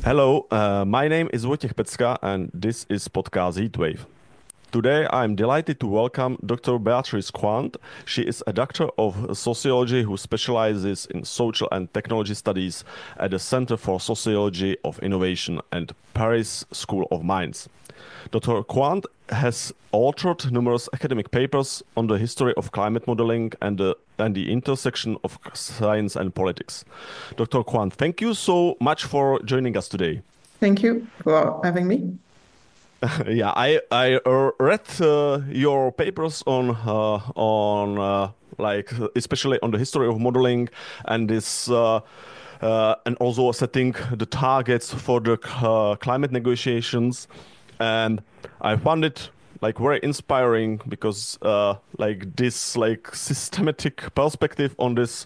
Hello, my name is Wojciech Pecka, and this is podcast Heatwave. Today, I'm delighted to welcome Dr. Beatrice Cointe. She is a doctor of sociology who specializes in social and technology studies at the Center for Sociology of Innovation and Paris School of Mines. Dr. Cointe has authored numerous academic papers on the history of climate modeling and the intersection of science and politics. Dr. Cointe, thank you so much for joining us today. Thank you for having me. Yeah, I read your papers on like especially on the history of modeling and this and also setting the targets for the climate negotiations, and I found it like very inspiring because like this like systematic perspective on this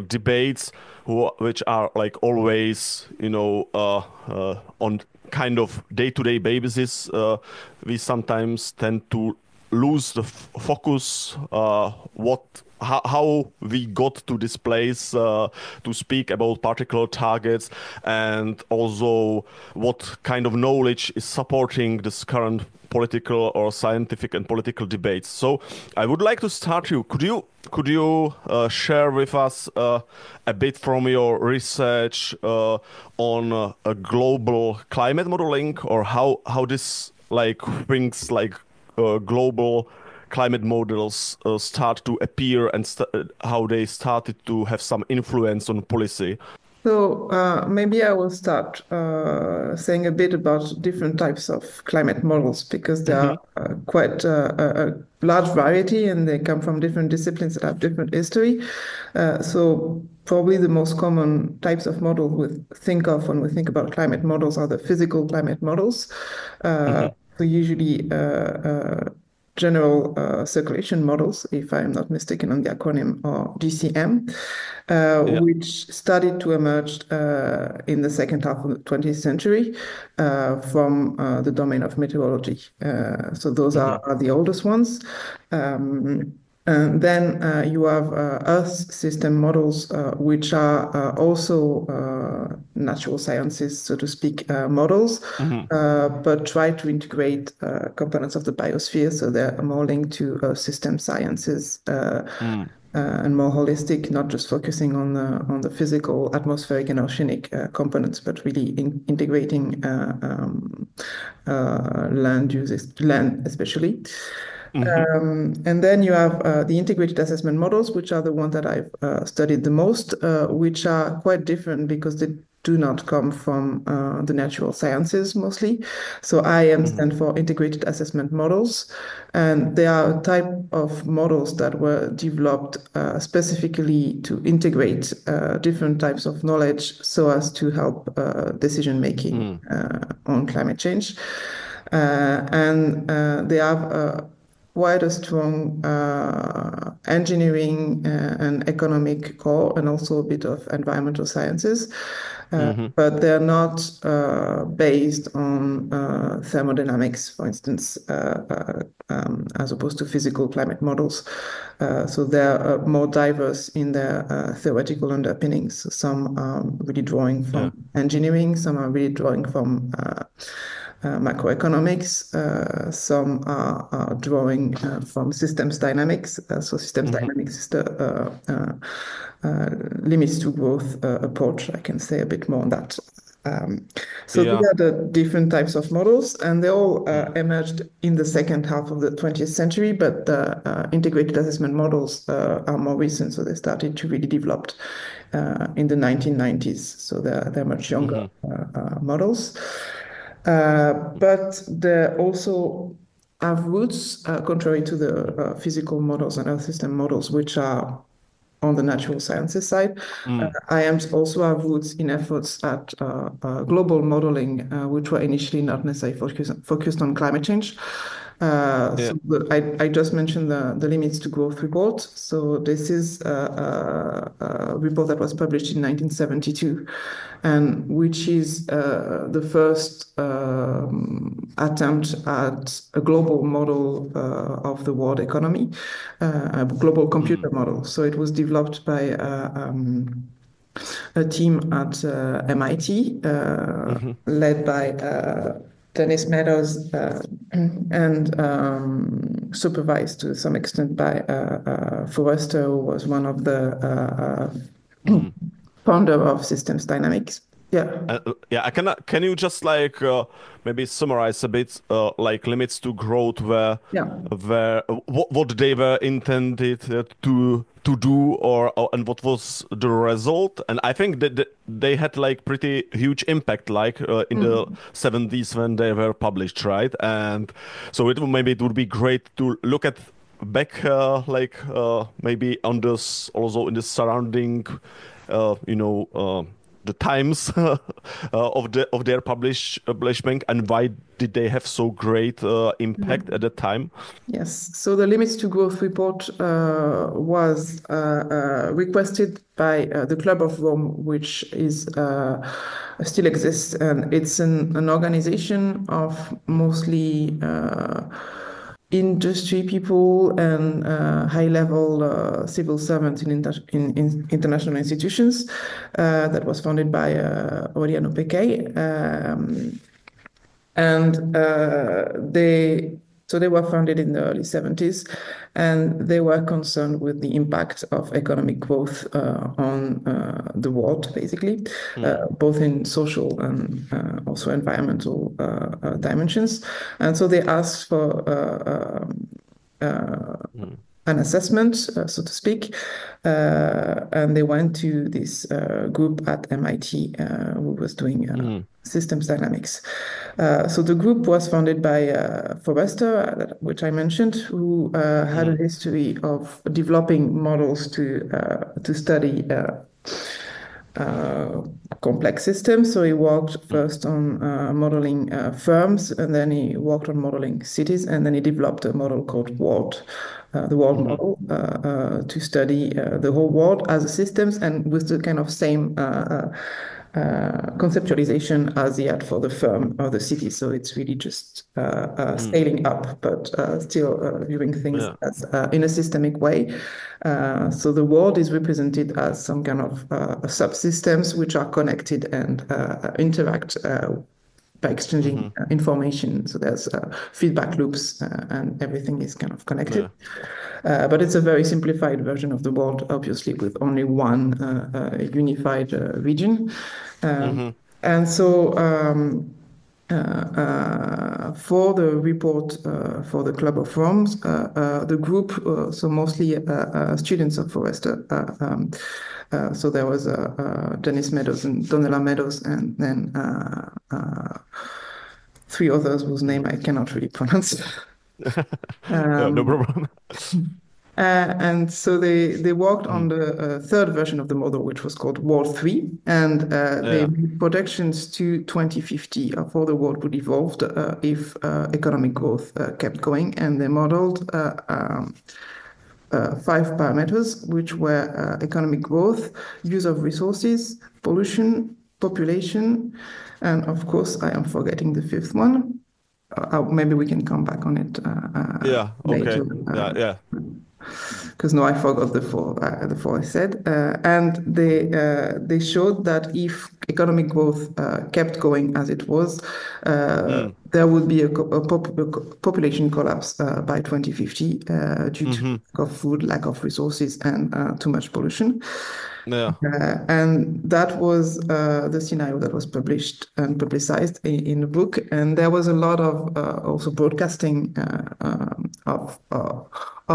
debates which are like always on kind of day-to-day basis, we sometimes tend to lose the focus what how we got to this place to speak about particular targets, and also what kind of knowledge is supporting this current political or scientific and political debates. So I would like to start you. Could you share with us a bit from your research on a global climate modeling, or how this like brings like global climate models start to appear, and how they started to have some influence on policy? Maybe I will start saying a bit about different types of climate models because there are Hmm. quite a large variety and they come from different disciplines that have different history. Probably the most common types of models we think of when we think about climate models are the physical climate models. Uh, Hmm. so usually general circulation models, if I'm not mistaken on the acronym, or GCM, Yeah. which started to emerge in the second half of the 20th century from the domain of meteorology. So those Hmm. are the oldest ones. And then you have Earth system models, which are also natural sciences, so to speak, models, Hmm. but try to integrate components of the biosphere. So they're more linked to system sciences and more holistic, not just focusing on the physical, atmospheric, and oceanic components, but really integrating land uses, land especially. Hmm. And then you have the integrated assessment models, which are the ones that I've studied the most, which are quite different because they do not come from the natural sciences mostly. So IAM Hmm. stand for integrated assessment models, and they are a type of models that were developed specifically to integrate different types of knowledge so as to help decision making Hmm. on climate change. And they have quite a strong engineering and economic core, and also a bit of environmental sciences. Hmm. But they're not based on thermodynamics, for instance, as opposed to physical climate models. So they're more diverse in their theoretical underpinnings. Some are really drawing Yeah. from engineering, some are really drawing from macroeconomics. Some are drawing from systems dynamics. So systems Hmm. dynamics is the limits to growth approach. I can say a bit more on that. So these Yeah. are the different types of models, and they all Mm. emerged in the second half of the 20th century, but the integrated assessment models are more recent, so they started to really develop in the 1990s. So they're much younger Hmm. models. But they also have roots, contrary to the physical models and earth system models, which are on the natural sciences side. Mm. IAMs also have roots in efforts at global modeling, which were initially not necessarily focused on climate change. Yeah. I just mentioned the limits to growth report. So this is a report that was published in 1972, and which is the first attempt at a global model of the world economy, a global computer Mm. model. So it was developed by a team at MIT led by Dennis Meadows and supervised to some extent by Forrester, who was one of the founder of systems dynamics. Yeah. Yeah, can you just maybe summarize a bit like limits to growth Yeah. where what they were intended to do and what was the result? And I think that they had like pretty huge impact like in the 70s when they were published, right? And so maybe it would be great to look at back maybe on this also in the surrounding the times of their publishment and why did they have so great impact at the time? Yes. So the limits to growth report was requested by the Club of Rome, which is still exists, and it's an organization of mostly industry people and high-level civil servants in international institutions that was founded by Aureliano Peccei. And they were founded in the early 70s, and they were concerned with the impact of economic growth on the world, basically, both in social and also environmental dimensions. And so they asked for an assessment, so to speak, and they went to this group at MIT who was doing systems dynamics. So the group was founded by Forrester, which I mentioned, who had a history of developing models to study complex systems. So he worked first on modeling firms, and then he worked on modeling cities, and then he developed a model called world, the world model, to study the whole world as a systems and with the kind of same conceptualization as he had for the firm or the city. So it's really just scaling up, but still viewing things as in a systemic way. So the world is represented as some kind of subsystems which are connected and interact by exchanging information. So there's feedback loops and everything is kind of connected. But it's a very simplified version of the world, obviously, with only one unified region. And so for the report for the Club of Rome, the group, so mostly students of Forrester, so there was Dennis Meadows and Donella Meadows, and then three others whose name I cannot really pronounce. Yeah, no problem. And so they worked on the third version of the model, which was called World 3, and they made projections to 2050 of how the world would evolve if economic growth kept going, and they modeled 5 parameters, which were economic growth, use of resources, pollution, population, and of course, I am forgetting the fifth one. Maybe we can come back on it Yeah, okay. later. Yeah. Because no, I forgot the four I said, and they showed that if economic growth kept going as it was, there would be a population collapse by 2050 due to lack of food, lack of resources, and too much pollution. Yeah. And that was the scenario that was published and publicized in the book. And there was a lot of also broadcasting of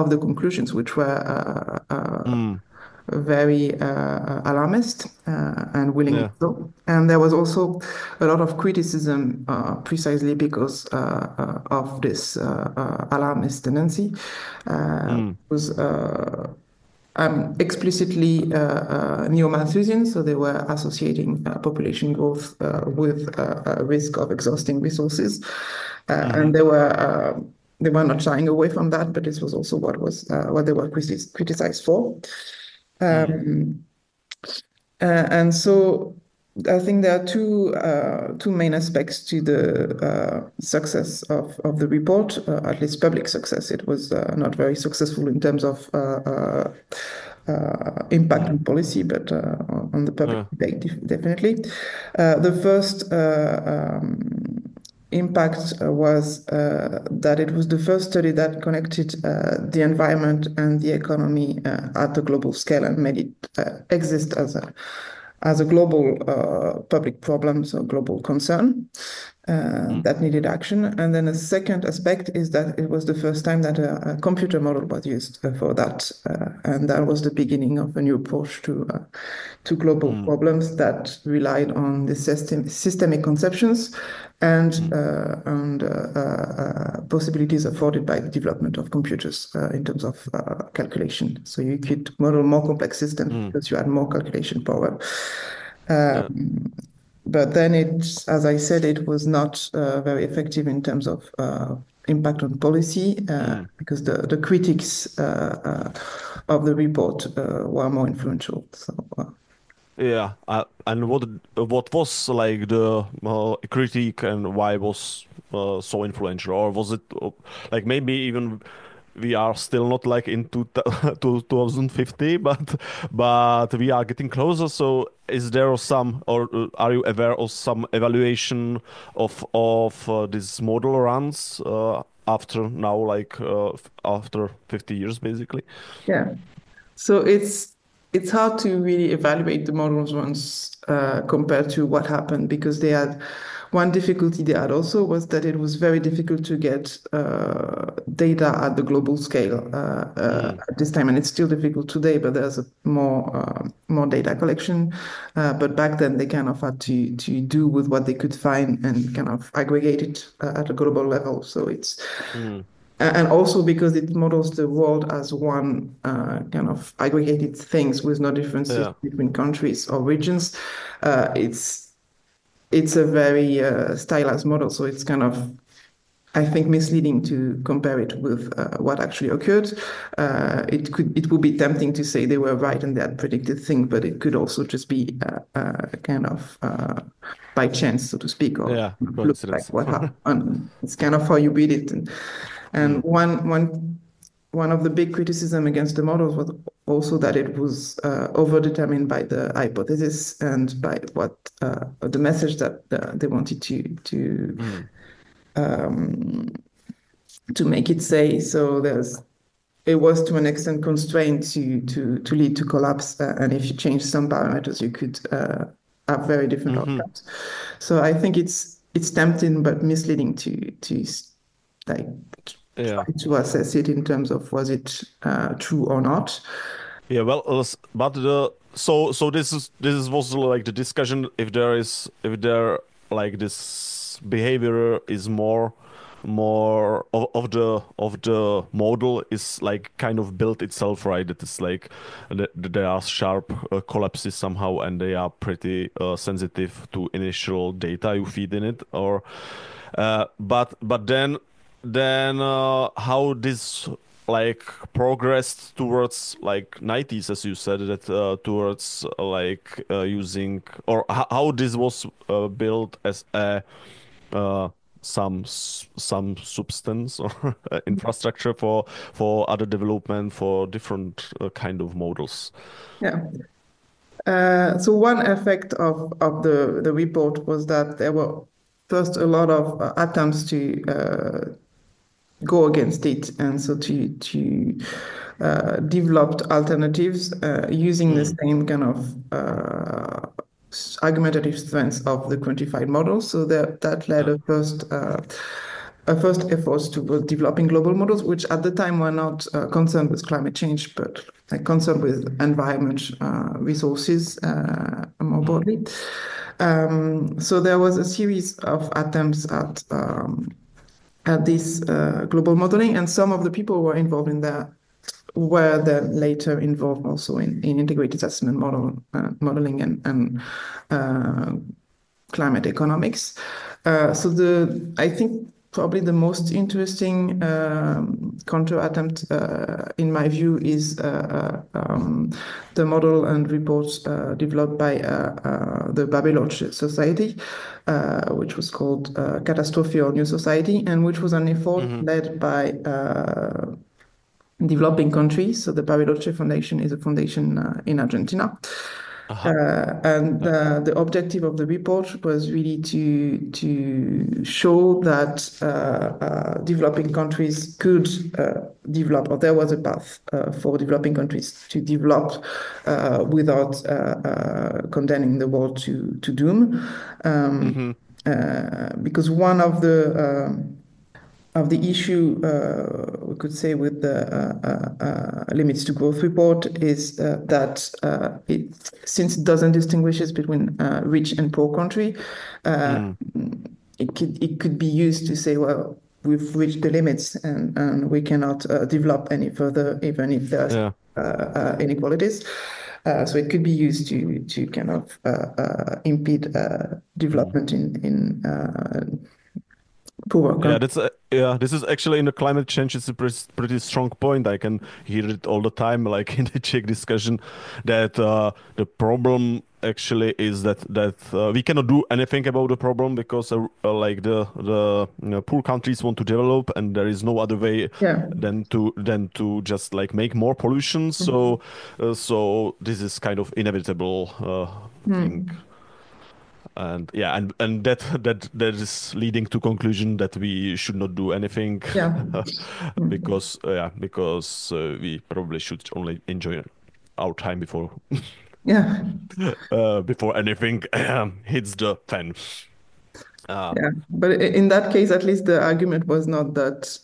the conclusions, which were very alarmist and willingly so. And there was also a lot of criticism precisely because of this alarmist tendency. Was explicitly neo-Malthusian, so they were associating population growth with a risk of exhausting resources, and they were not shying away from that. But this was also what they were criticized for, and so I think there are two main aspects to the success of the report, at least public success. It was not very successful in terms of impact on policy, but on the public Yeah. debate, definitely. The first impact was that it was the first study that connected the environment and the economy at the global scale and made it exist as a global public problem, so global concern that needed action. And then a second aspect is that it was the first time that a computer model was used for that. And that was the beginning of a new approach to global problems that relied on the systemic conceptions and possibilities afforded by the development of computers in terms of calculation. So you could model more complex systems because you had more calculation power. Yeah. But then as I said, it was not very effective in terms of impact on policy because the critics of the report were more influential. So, Yeah, and what was like the critique and why was so influential, or was it like maybe even we are still not like in 2050, but we are getting closer. So is there some, or are you aware of some evaluation of these model runs after now, like after 50 years, basically? yeah. So it's hard to really evaluate the models once compared to what happened because they had one difficulty they had also was that it was very difficult to get data at the global scale at this time, and it's still difficult today. But there's a more data collection. But back then they kind of had to do with what they could find and kind of aggregate it at a global level. So it's Mm. and also because it models the world as one kind of aggregated things with no differences Yeah, between countries or regions. It's a very stylized model, so it's kind of I think misleading to compare it with what actually occurred. It would be tempting to say they were right and they had predicted things, but it could also just be kind of by chance, so to speak, or yeah, look like coincidence. what happened. It's kind of how you read it, and Mm. one of the big criticism against the models was also that it was overdetermined by the hypothesis and by what the message that they wanted Mm. to make it say. So it was to an extent constrained to lead to collapse. And if you change some parameters, you could have very different Hmm. outcomes. So I think it's tempting but misleading to like Yeah. try to assess it in terms of was it true or not. Yeah, well, but so this is also like the discussion if there like this behavior is more of the model is like kind of built itself, right? It is like that there are sharp collapses somehow, and they are pretty sensitive to initial data you feed in it, or but then how this like progressed towards like 90s, as you said, that towards like using, or how this was built as a uh, some substance or infrastructure for other development for different kind of models. Yeah. So one effect of the report was that there were first a lot of attempts to go against it, and so to developed alternatives using the Mm, same kind of argumentative strengths of the quantified models. So that led yeah. a first efforts towards developing global models, which at the time were not concerned with climate change, but concerned with environment, resources more Mm, broadly. So there was a series of attempts at this global modeling, and some of the people who were involved in that were then later involved also in integrated assessment modeling and climate economics. I think probably the most interesting counter attempt, in my view, is the model and reports developed by the Bariloche Society, which was called Catastrophe or New Society, and which was an effort mhm, led by developing countries. So the Bariloche Foundation is a foundation in Argentina. Uh-huh. And Yeah. the objective of the report was really to show that developing countries could develop, or there was a path for developing countries to develop without condemning the world to doom. Mm-hmm. Because one of the issue, we could say, with the limits to growth report is that since it doesn't distinguishes between rich and poor country, Mm. it could be used to say, well, we've reached the limits and we cannot develop any further, even if there's Yeah. inequalities. So it could be used to kind of impede Mm. development in poorer Yeah, countries. yeah. This is actually in the climate change. It's a pretty strong point. I can hear it all the time, like in the Czech discussion, that the problem actually is that we cannot do anything about the problem because like the poor countries want to develop, and there is no other way Yeah. than to just like make more pollution. Mhm. So this is kind of inevitable thing. Mm. And yeah, and that is leading to conclusion that we should not do anything Yeah. Mm. because we probably should only enjoy our time before Yeah. before anything hits the fan. Uh, Yeah. But in that case, at least the argument was not that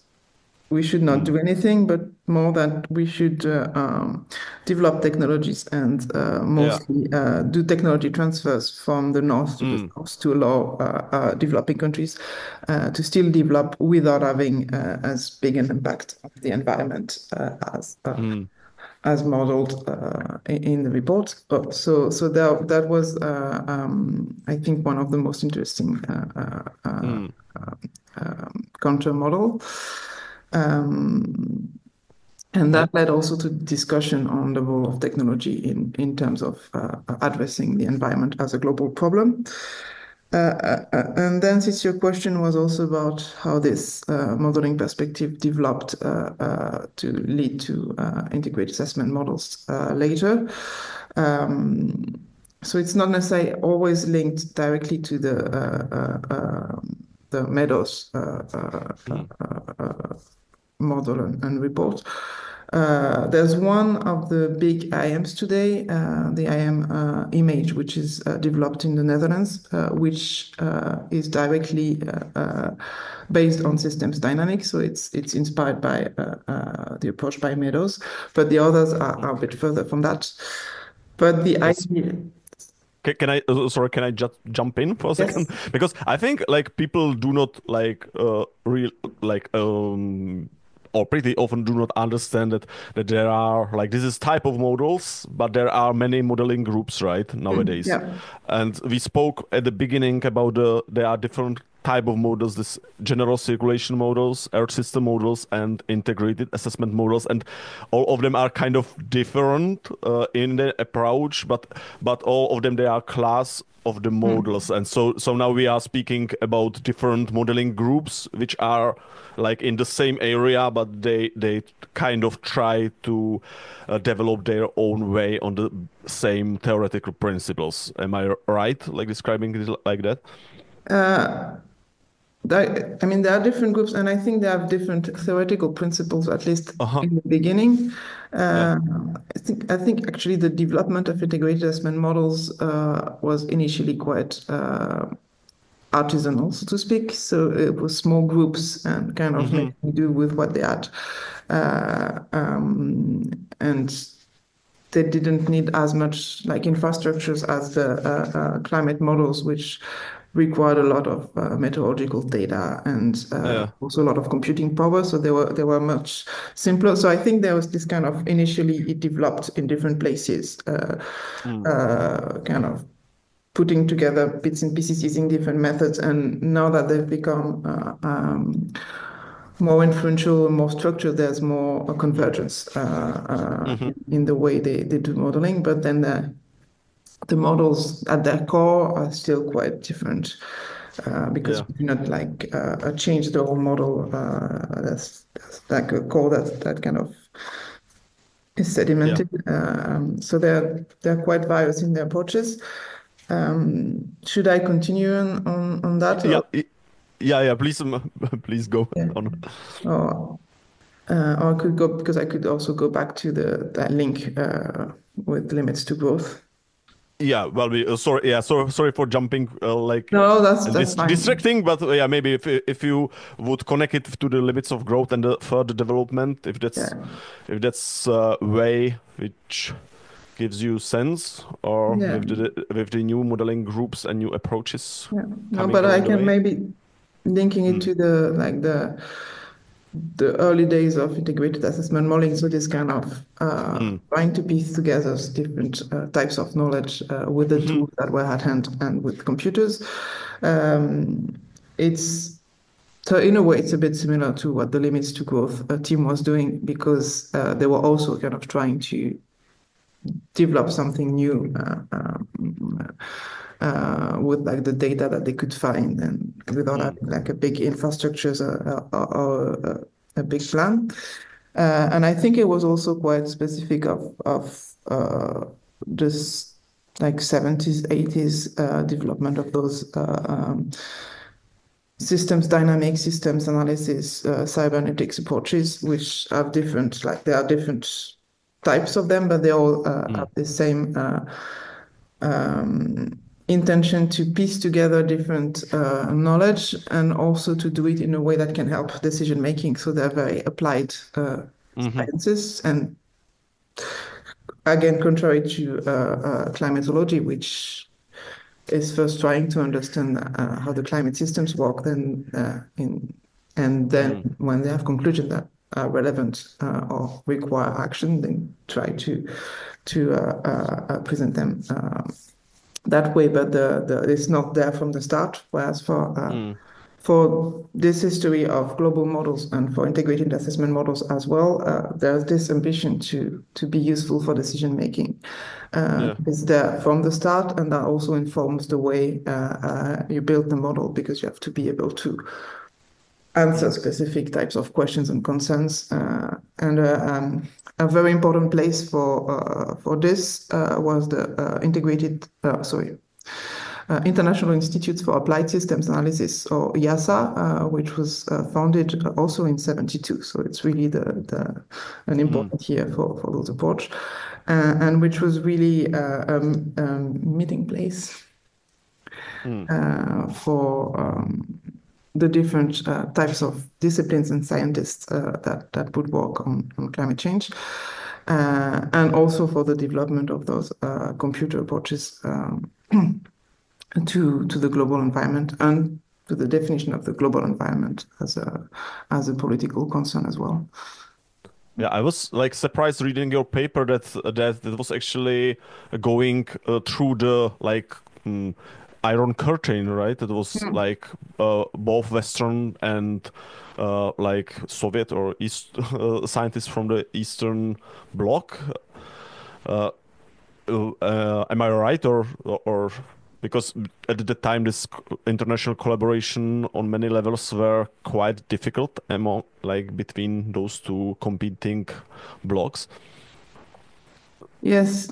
we should not mm, do anything, but more that we should develop technologies and yeah. mostly do technology transfers from the north to the Mm, south to allow developing countries to still develop without having as big an impact on the environment mm, as modeled in the report. So that was, I think, one of the most interesting mm, counter model. Um, and yeah. that led also to discussion on the role of technology in terms of addressing the environment as a global problem. And then, since your question was also about how this modeling perspective developed to lead to integrated assessment models later, um, so it's not necessarily always linked directly to the Meadows Mm, model and report. There's one of the big IAMs today, the IAM image, which is developed in the Netherlands, which is directly based on systems dynamics. So it's inspired by the approach by Meadows, but the others are a bit further from that. But the because idea, can I sorry, can I just jump in for a second? yes, Because I think like people do not like real like or pretty often do not understand that there are like this is type of models, but there are many modeling groups, right, nowadays. yeah. And we spoke at the beginning about there are different type of models, this general circulation models, Earth system models, and integrated assessment models, and all of them are kind of different in the approach, but all of them they are class of the Mm. models, and so now we are speaking about different modeling groups which are like in the same area, but they kind of try to develop their own way on the same theoretical principles. Am I right, like describing it like that? Uh, I mean, there are different groups, and I think they have different theoretical principles, at least Uh-huh. in the beginning. Yeah. Uh, I think actually the development of integrated assessment models was initially quite artisanal, so to speak. So it was small groups and kind of Mm-hmm. making do with what they had. And they didn't need as much like infrastructures as the climate models, which required a lot of meteorological data and Yeah. also a lot of computing power. So they were much simpler. So I think there was this kind of initially it developed in different places, Mm. kind of putting together bits and pieces using different methods. And now that they've become more influential, more structured, there's more convergence Mm-hmm. in the way they do modeling. But then the models at their core are still quite different because Yeah. we do not like change the whole model. That's like a core that kind of is Yeah. sedimented. So they're quite various in their approaches. Should I continue on that, Yeah. Yeah. Please, please go yeah, on. or or I could go because I could also go back to the that link with limits to growth. Yeah, well, sorry, yeah, sorry for jumping No, and that's fine. distracting, but yeah, maybe if you would connect it to the limits of growth and the further development, Yeah, if that's a way which gives you sense, or yeah, with the new modeling groups and new approaches yeah. No, coming but I along the can way. maybe linking it Mm, to the early days of integrated assessment modeling. So this kind of mm, trying to piece together different types of knowledge with the mhm, tools that were at hand and with computers. Um, it's so in a way, it's a bit similar to what the Limits to Growth team was doing because they were also kind of trying to develop something new with like the data that they could find and without mm, having like a big infrastructures or a big plan. And I think it was also quite specific of this like 70s, 80s development of those systems dynamics, systems analysis, cybernetics approaches, which have different, like there are different types of them, but they all have mm, the same intention to piece together different knowledge and also to do it in a way that can help decision making. So they're very applied mhm, sciences. And again, contrary to climatology, which is first trying to understand how the climate systems work, and then mm, when they have conclusions that are relevant or require action, then try to present them that way. But it's not there from the start. Whereas mm, for this history of global models and for integrated assessment models as well, there's this ambition to be useful for decision making. yeah, It's there from the start, and that also informs the way you build the model because you have to be able to answer mm, specific types of questions and concerns. And a very important place for this was the International Institute for Applied Systems Analysis, or IASA, which was founded also in 72. So it's really an mm, important year for those approach, and which was really a meeting place mm, for the different types of disciplines and scientists that would work on climate change, and also for the development of those computer approaches to the global environment and to the definition of the global environment as a political concern as well. Yeah, I was like surprised reading your paper that was actually going through the Iron Curtain, right? That was Hmm. like both Western and like Soviet or East scientists from the Eastern Bloc. Uh, am I right, or because at the time this international collaboration on many levels were quite difficult among like between those two competing blocks. Yes,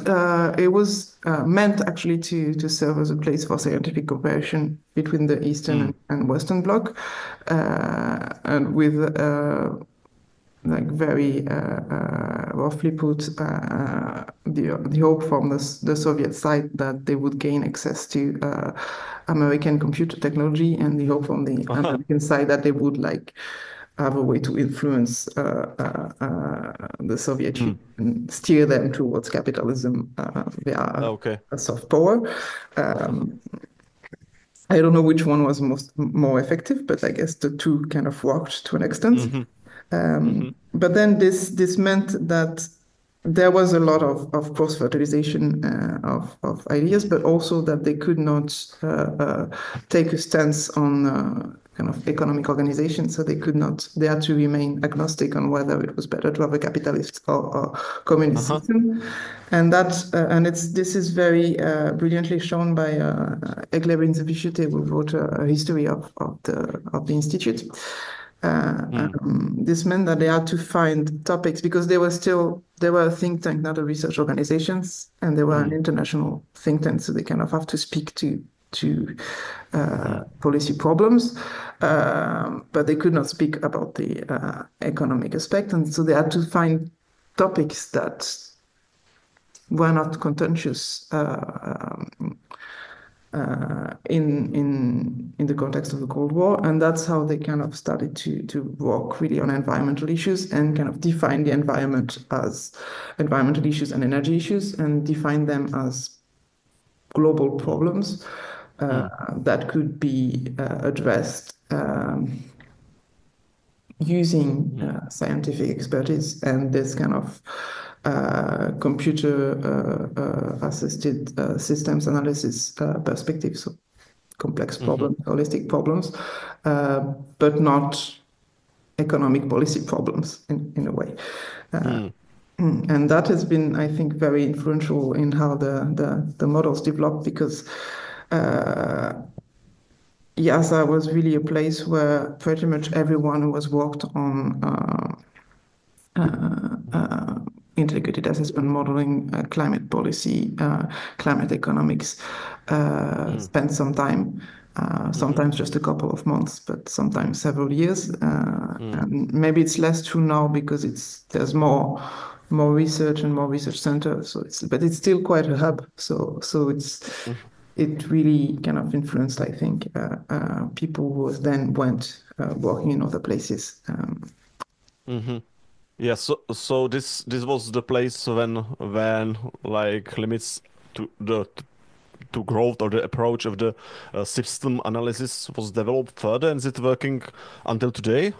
it was meant actually to serve as a place for scientific cooperation between the Eastern Mm. and Western Bloc, and with like very roughly put, the hope from the Soviet side that they would gain access to American computer technology, and the hope from the American side that they would like have a way to influence the Soviet Mm. Union and steer them towards capitalism via Okay. a soft power. Um, I don't know which one was more effective, but I guess the two kind of worked to an extent. Mm-hmm. Mm-hmm. But then this meant that there was a lot of cross fertilization of ideas, Mm. but also that they could not take a stance on kind of economic organization. So they could not, they had to remain agnostic on whether it was better to have a capitalist or communist Uh-huh. system. And this is very brilliantly shown by Egle Brinzeviciute, who wrote a history of the institute. Mm. This meant that they had to find topics because they were a think tank, not a research organizations, and they were an Mm. international think tank, so they kind of have to speak to Mm. policy problems, but they could not speak about the economic aspect, and so they had to find topics that were not contentious in the context of the Cold War, and that's how they kind of started to work really on environmental issues and kind of define the environment as environmental issues and energy issues, and define them as global problems Mm. that could be addressed using Mm. scientific expertise and this kind of computer assisted systems analysis perspective. So complex Mhm. problems, holistic problems, but not economic policy problems in a way. Mm. And that has been, I think, very influential in how the models developed because IASA was really a place where pretty much everyone who has worked on integrated assessment modeling, climate policy, climate economics, Mm. spent some time, Mhm. sometimes just a couple of months, but sometimes several years. Mm. And maybe it's less true now because there's more research and more research centers. But it's still quite a hub. Mhm. It really kind of influenced, I think, people who then went working in other places. Mhm. Yeah, so this was the place when like limits to the to growth or the approach of the system analysis was developed further, and is it working until today,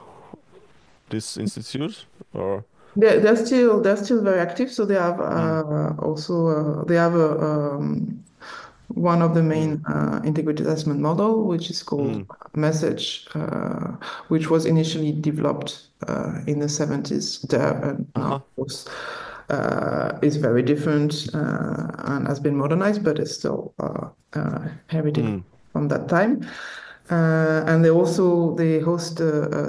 this institute? Or They're still very active. So they have mm. also they have one of the Mm. main integrated assessment model, which is called Mm. Message, which was initially developed in the 70s there, and now Uh-huh. of course is very different and has been modernized, but it's still heritage Mm. from that time. And they host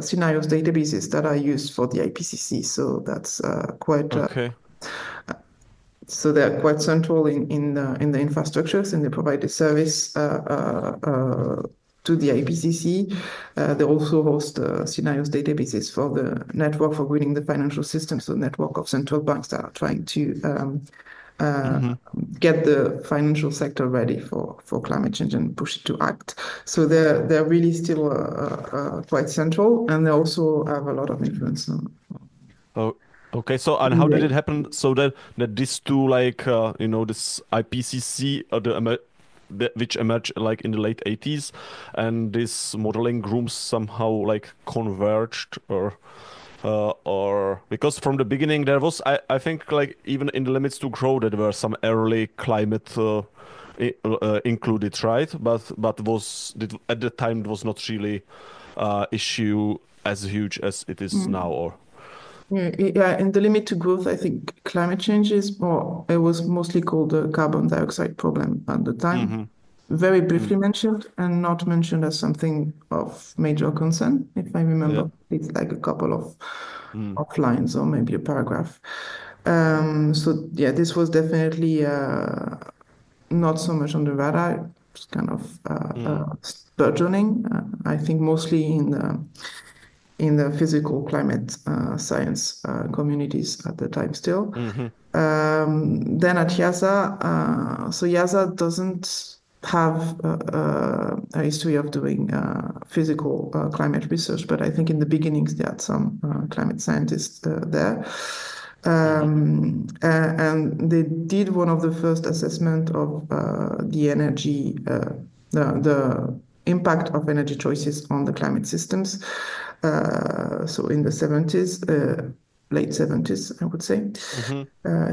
scenarios databases that are used for the IPCC. So that's quite Okay. so they're quite central in the infrastructures, and they provide the service to the IPCC. They also host scenarios databases for the network for greening the financial system, so network of central banks that are trying to uh, Mm-hmm. get the financial sector ready for climate change and push it to act. So they're really still quite central, and they also have a lot of influence on. Oh, okay. So, and how did Yeah. it happen? So that these two, like, this IPCC, which emerged like in the late 80s, and this modeling groups somehow like converged, or because from the beginning there was, I think, like even in the limits to grow, there were some early climate included, right? But at the time it was not really issue as huge as it is now, Mm. or. Yeah, in the limit to growth, I think climate change is more, it was mostly called the carbon dioxide problem at the time. Mm-hmm. Very Mm. briefly mentioned and not mentioned as something of major concern, if I Yeah. remember. It's like a couple Mm. of lines or maybe a paragraph. So yeah, this was definitely not so much on the radar. It's kind of Mm. burgeoning. I think mostly in the physical climate science communities at the time still. Mm-hmm. Then at YASA, so YASA doesn't have a history of doing physical climate research, but I think in the beginnings they had some climate scientists there. Mm-hmm. And they did one of the first assessment of the energy, the impact of energy choices on the climate systems. So in the 70s, late 70s, I would say. Mm-hmm.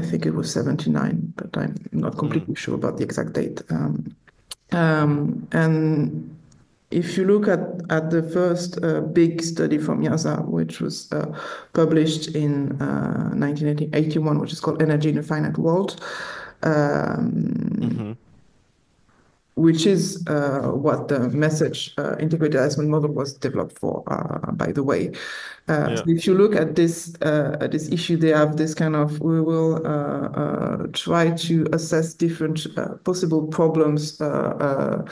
I think it was 79, but I'm not Mm. completely sure about the exact date. And if you look at the first big study from YASA, which was published in 1981, which is called Energy in a Finite World, um, Mm-hmm. which is what the message integrated assessment model was developed for, by the way. So Yeah. if you look at this issue, they have this kind of we will try to assess different possible problems for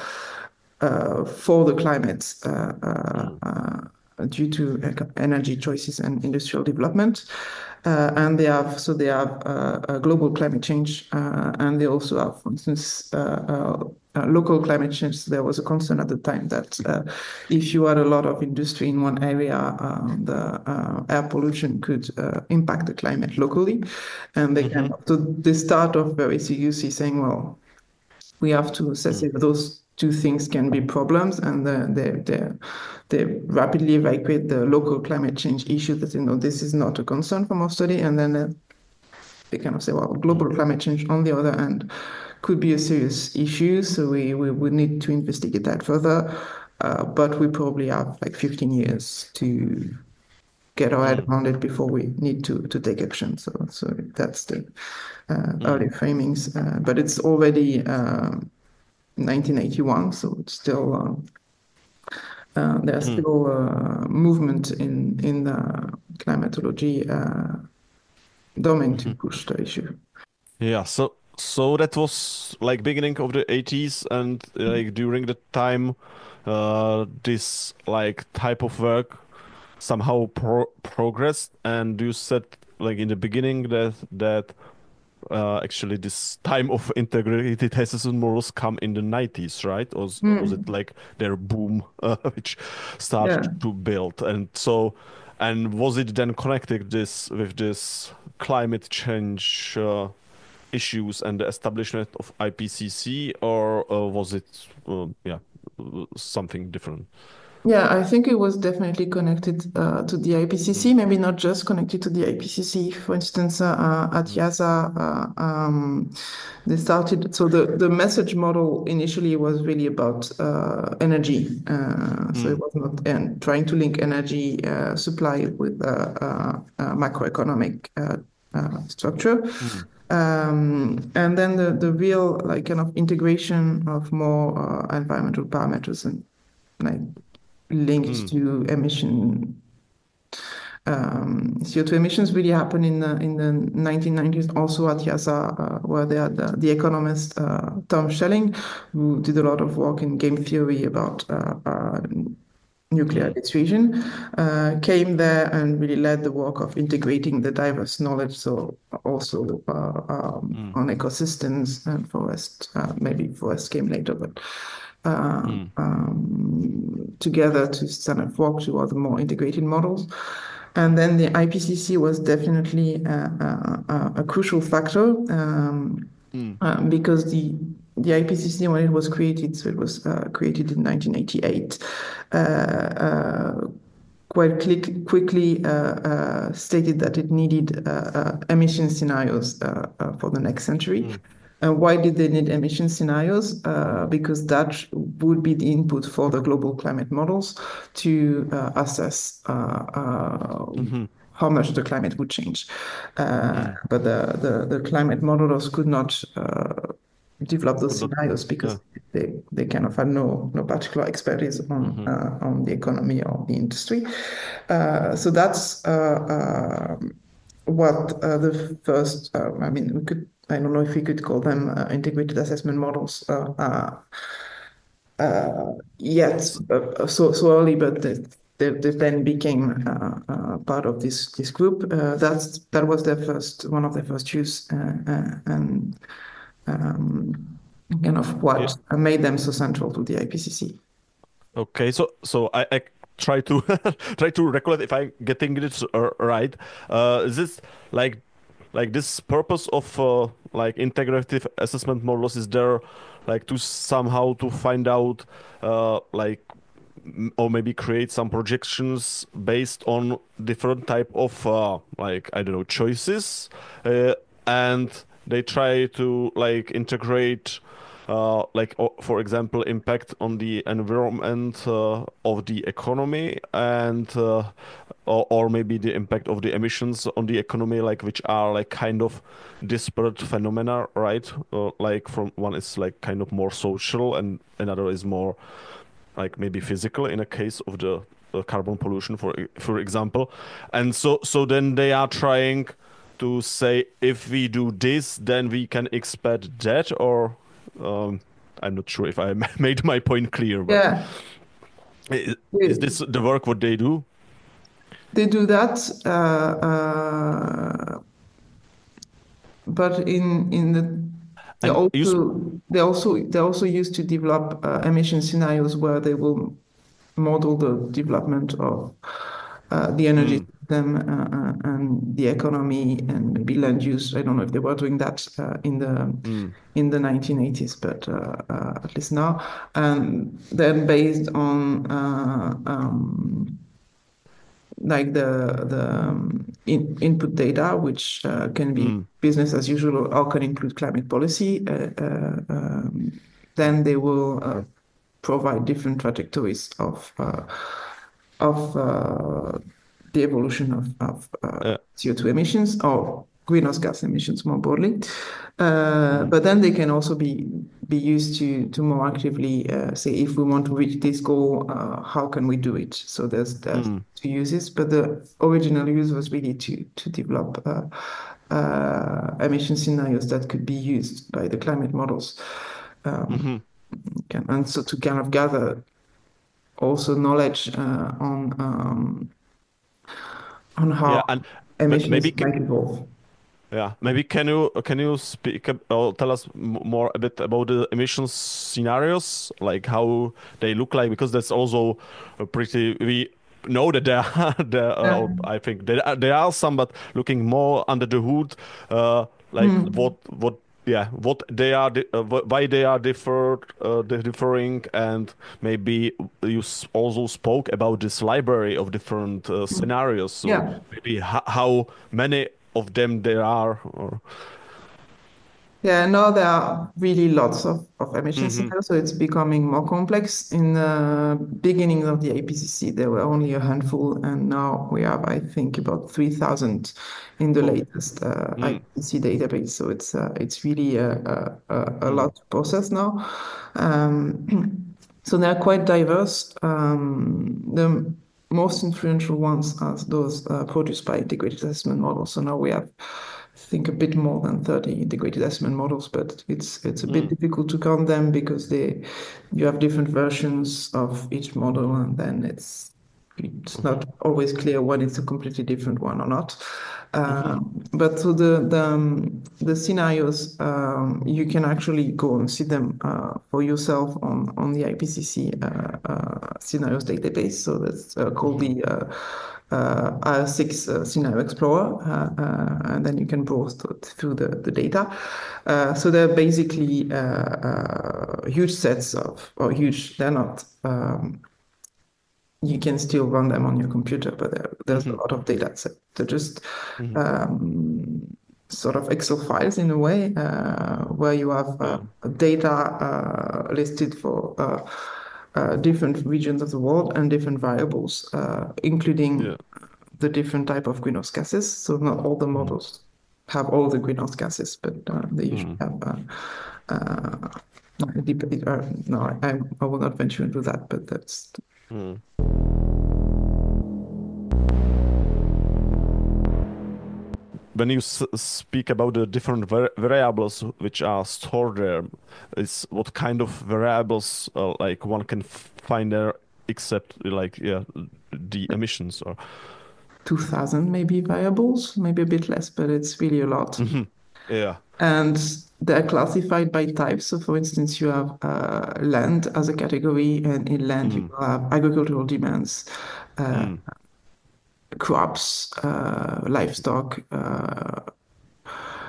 the climate Mm. due to energy choices and industrial development. And they have global climate change, and they also have, for instance, local climate change. There was a concern at the time that if you had a lot of industry in one area, the air pollution could impact the climate locally, and Mm-hmm. so they start off very seriously saying, well, we have to assess Mm. if those two things can be problems, and they rapidly evacuate the local climate change issue that this is not a concern from our study, and then they kind of say, well, Mm. global climate change on the other hand could be a serious issue, so we would need to investigate that further, but we probably have like 15 years to get our head Mm. around it before we need to take action. So that's the Mm. early framings, but it's already 1981, so it's still there's Mm. still movement in the climatology domain to Mm-hmm. push the issue. Yeah, so that was like beginning of the 80s, and like during the time this like type of work somehow progressed. And you said like in the beginning that actually this time of integrated assessment models come in the 90s, right? Or was it Mm, like their boom which yeah. started to build? And so, and was it then connected this with this climate change issues and the establishment of IPCC, or was it yeah, something different? Yeah, I think it was definitely connected to the IPCC, Mm. maybe not just connected to the IPCC. For instance, at Mm. YASA, they started, so the message model initially was really about energy. So it Mm. was not trying to link energy supply with macroeconomic structure. Mm. And then the real like kind of integration of more environmental parameters and like linked Mm. to CO2 emissions really happened in the 1990s, also at YASA, where they had the economist Tom Schelling, who did a lot of work in game theory about nuclear Mm. dissuasion, came there and really led the work of integrating the diverse knowledge, so also Mm. on ecosystems and forest. Maybe forest came later, but Mm. together to kind of work towards more integrated models. And then the IPCC was definitely a crucial factor Mm. because the IPCC, when it was created, so it was created in 1988, quite quickly stated that it needed emission scenarios for the next century. Mm. Why did they need emission scenarios? Because that would be the input for the global climate models to assess Mm-hmm. how much the climate would change. Mm. But the climate modelers could not develop those Could not. scenarios Yeah. because they kind of had no particular expertise Mm-hmm. on the economy or the industry. So that's what the first. I mean, we could. I don't know if we could call them integrated assessment models yet so early, but they then became part of this group. That was their first one of their first use, and kind of Yeah. what made them so central to the IPCC. Okay, so I try to try to recollect if I'm getting this right. Is this like this purpose of like integrative assessment models is there like to somehow to find out like or maybe create some projections based on different type of like I don't know choices, and they try to like integrate like for example impact on the environment of the economy and or maybe the impact of the emissions on the economy, like which are like kind of disparate phenomena, right? Like from one is like kind of more social and another is more like maybe physical in a case of the carbon pollution, for example. And so then they are trying to say if we do this, then we can expect that, or I'm not sure if I made my point clear, but Yeah, is they, this the work what they do? they do that, but in the And they also used to develop emission scenarios where they will model the development of the energy mm, system and the economy and maybe land use. I don't know if they were doing that mm, in the 1980s, but at least now. And then based on like the input data, which can be mm, business as usual or can include climate policy, then they will provide different trajectories of the evolution of uh, CO2 emissions or greenhouse gas emissions more broadly. mm, But then they can also be used to more actively say if we want to reach this goal, how can we do it? So there's mm, two uses, but the original use was really to develop emission scenarios that could be used by the climate models. hmm. And so to kind of gather also knowledge on Yeah, how and emissions maybe might evolve. yeah, maybe can you speak or tell us more a bit about the emissions scenarios, like how they look like, because that's also a pretty we know that there are Yeah. I think there are some, but looking more under the hood, like Hmm. what yeah what they are why they are differing, and maybe you also spoke about this library of different scenarios, so Yeah. maybe how many of them there are, or Yeah, now there are really lots of emission hmm. scenarios, so it's becoming more complex. In the beginning of the IPCC, there were only a handful, and now we have, I think, about 3,000 in the Oh. latest Mm, IPCC database. So it's really a mm, lot to process now. So they're quite diverse. The most influential ones are those produced by integrated assessment models. So now we have, I think, a bit more than 30 integrated assessment models, but it's a bit mm, difficult to count them because you have different versions of each model, and then it's mhm, not always clear when it's a completely different one or not. mhm, But so the scenarios, you can actually go and see them for yourself on the IPCC scenarios database. So that's called mhm, the R6 Scenario Explorer, and then you can browse through the data. So they're basically huge sets of, or huge, they're not. You can still run them on your computer, but there's a mhm, lot of data. So they're just mhm. sort of Excel files in a way, where you have Yeah, data listed for different regions of the world and different variables, including yeah, the different type of greenhouse gases. So not all the mm, models have all the greenhouse gases, but they usually mm, have. No, I will not venture into that, but that's. mm. When you speak about the different variables which are stored there, is what kind of variables like one can find there, except like yeah the emissions, or 2,000 maybe variables, maybe a bit less, but it's really a lot. mhm. Yeah. And they're classified by types. So, for instance, you have land as a category, and in land, you Mm, have agricultural demands, uh, mm, crops, livestock,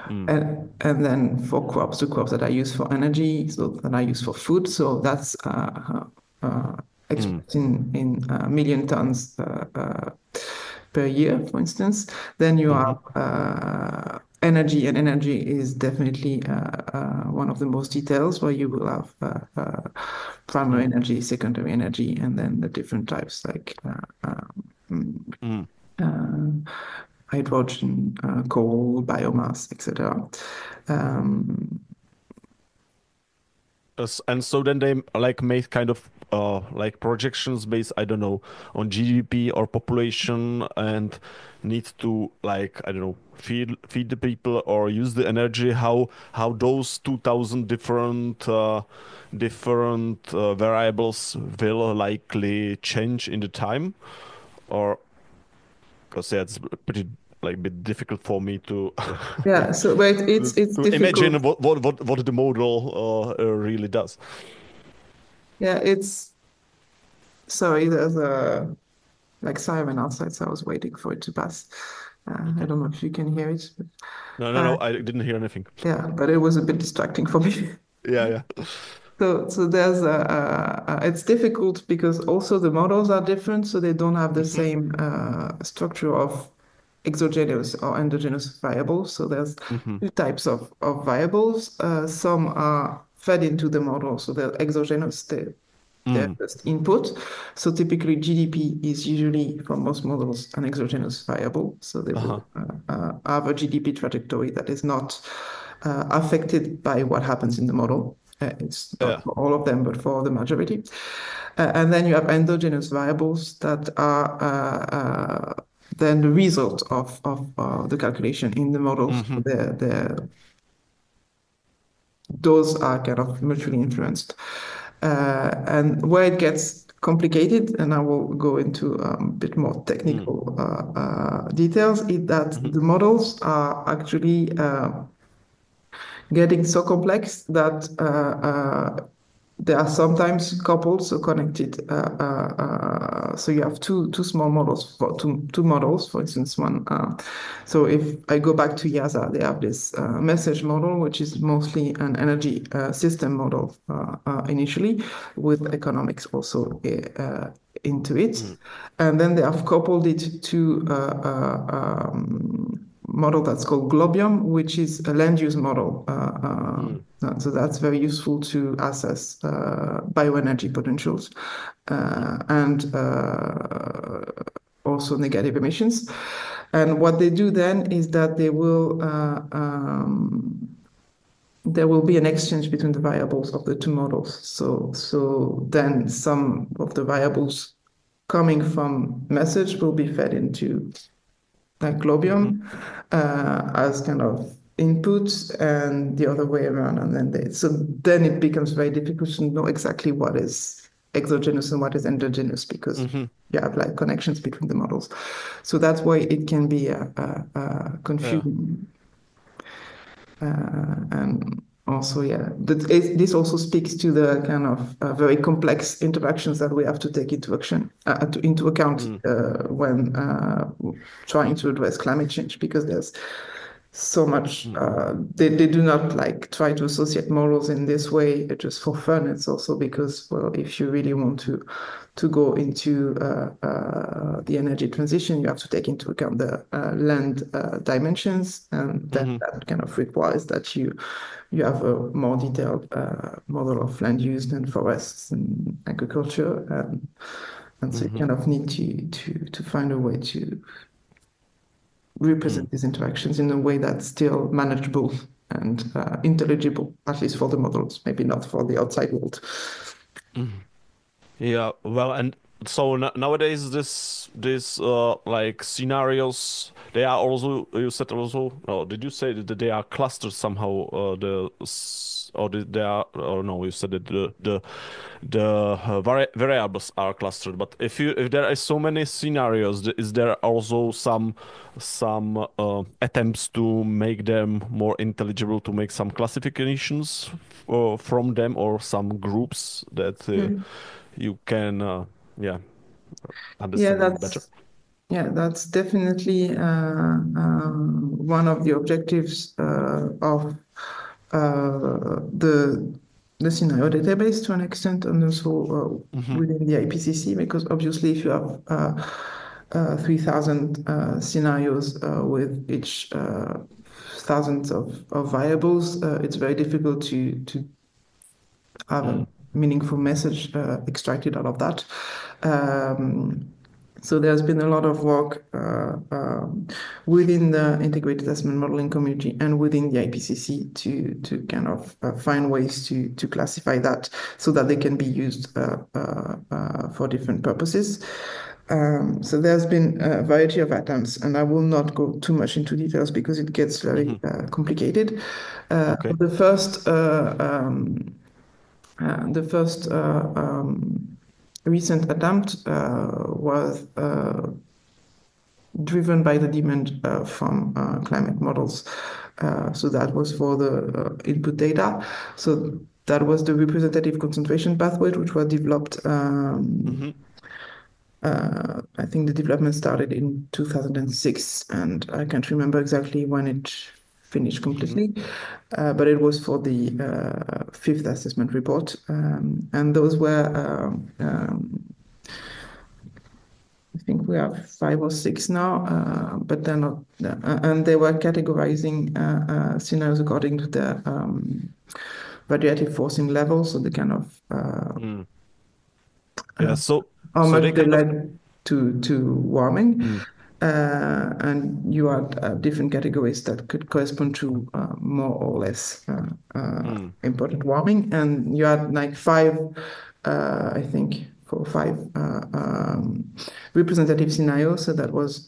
mm, and then for crops, the crops that are used for energy, so that are used for food. So that's mm, expressed in million tons per year, for instance. Then you mhm, have energy, and energy is definitely one of the most details, where you will have primary mm, energy, secondary energy, and then the different types like mm. hydrogen, coal, biomass, etc. Um, And so then they like make kind of like projections based, I don't know, on GDP or population, and need to like, I don't know, feed the people or use the energy. How those 2000 different variables will likely change in the time, or because yeah, it's pretty like a bit difficult for me to yeah, so but it's to imagine difficult. what the model really does. Yeah, it's sorry, there's a like siren outside, so I was waiting for it to pass. I Okay. don't know if you can hear it. No, no, Uh, no. I didn't hear anything. yeah, but it was a bit distracting for me. Yeah, yeah. So there's it's difficult because also the models are different, so they don't have the Mhm, same structure of exogenous or endogenous variables. So there's mhm, two types of variables. Some are fed into the model, so they're exogenous. They're mm, just input. So typically GDP is usually for most models an exogenous variable. So they uh-huh. will have a GDP trajectory that is not affected by what happens in the model. It's not Yeah. for all of them, but for the majority. And then you have endogenous variables that are then the result of the calculation in the models. Mhm, Those are kind of mutually influenced. And where it gets complicated, and I will go into a bit more mm, technical details, is that mhm, the models are actually getting so complex that they are sometimes coupled, so connected. So you have two small models for two models, for instance, one. So if I go back to YASA, they have this message model, which is mostly an energy system model initially, with economics also into it. mm, And then they have coupled it to model that's called Globium, which is a land use model. mm, So that's very useful to assess bioenergy potentials and also negative emissions. And what they do then is that there will be an exchange between the variables of the two models. So then some of the variables coming from message will be fed into like mhm, Globium as kind of inputs and the other way around. And then it becomes very difficult to know exactly what is exogenous and what is endogenous because mhm. you have like connections between the models. So that's why it can be Yeah. confusing. And also, yeah, this also speaks to the kind of very complex interactions that we have to take into account Mm, when trying to address climate change, because there's so much. mm, They do not like try to associate models in this way just for fun. It's also because, well, if you really want to go into the energy transition, you have to take into account the land dimensions, and then mhm, that kind of requires that you have a more detailed model of land use and forests and agriculture, and so you mhm, kind of need to find a way to mm, represent these interactions in a way that's still manageable and intelligible, at least for the models, maybe not for the outside world. mhm. Yeah, well, and so nowadays this like scenarios, they are also, you said also, no, did you say that they are clustered somehow, or they are, or no, you said that the variables are clustered, but if there are so many scenarios, is there also some attempts to make them more intelligible, to make some classifications from them, or some groups that Mm. you can yeah, Yeah, understand them better? that's definitely one of the objectives of the scenario database to an extent, and also Hmm. within the IPCC, because obviously if you have 3,000 scenarios with each thousands of variables, it's very difficult to have a Mm, meaningful message extracted out of that. Um, So there's been a lot of work within the integrated assessment modeling community and within the IPCC to kind of find ways to classify that so that they can be used for different purposes. So there's been a variety of attempts, and I will not go too much into details because it gets very complicated. Okay. The first recent attempt was driven by the demand from climate models. So that was for the input data. So that was the representative concentration pathway, which was developed. I think the development started in 2006, and I can't remember exactly when it finished completely, but it was for the fifth assessment report. And those were I think we have 5 or 6 now, but they're not, and they were categorizing scenarios according to the radiative forcing level, so the kind of Yeah. So how so they much they kind of. led to warming. And you had different categories that could correspond to more or less important warming. And you had like 5, I think, 4 or 5 representative scenarios. So that was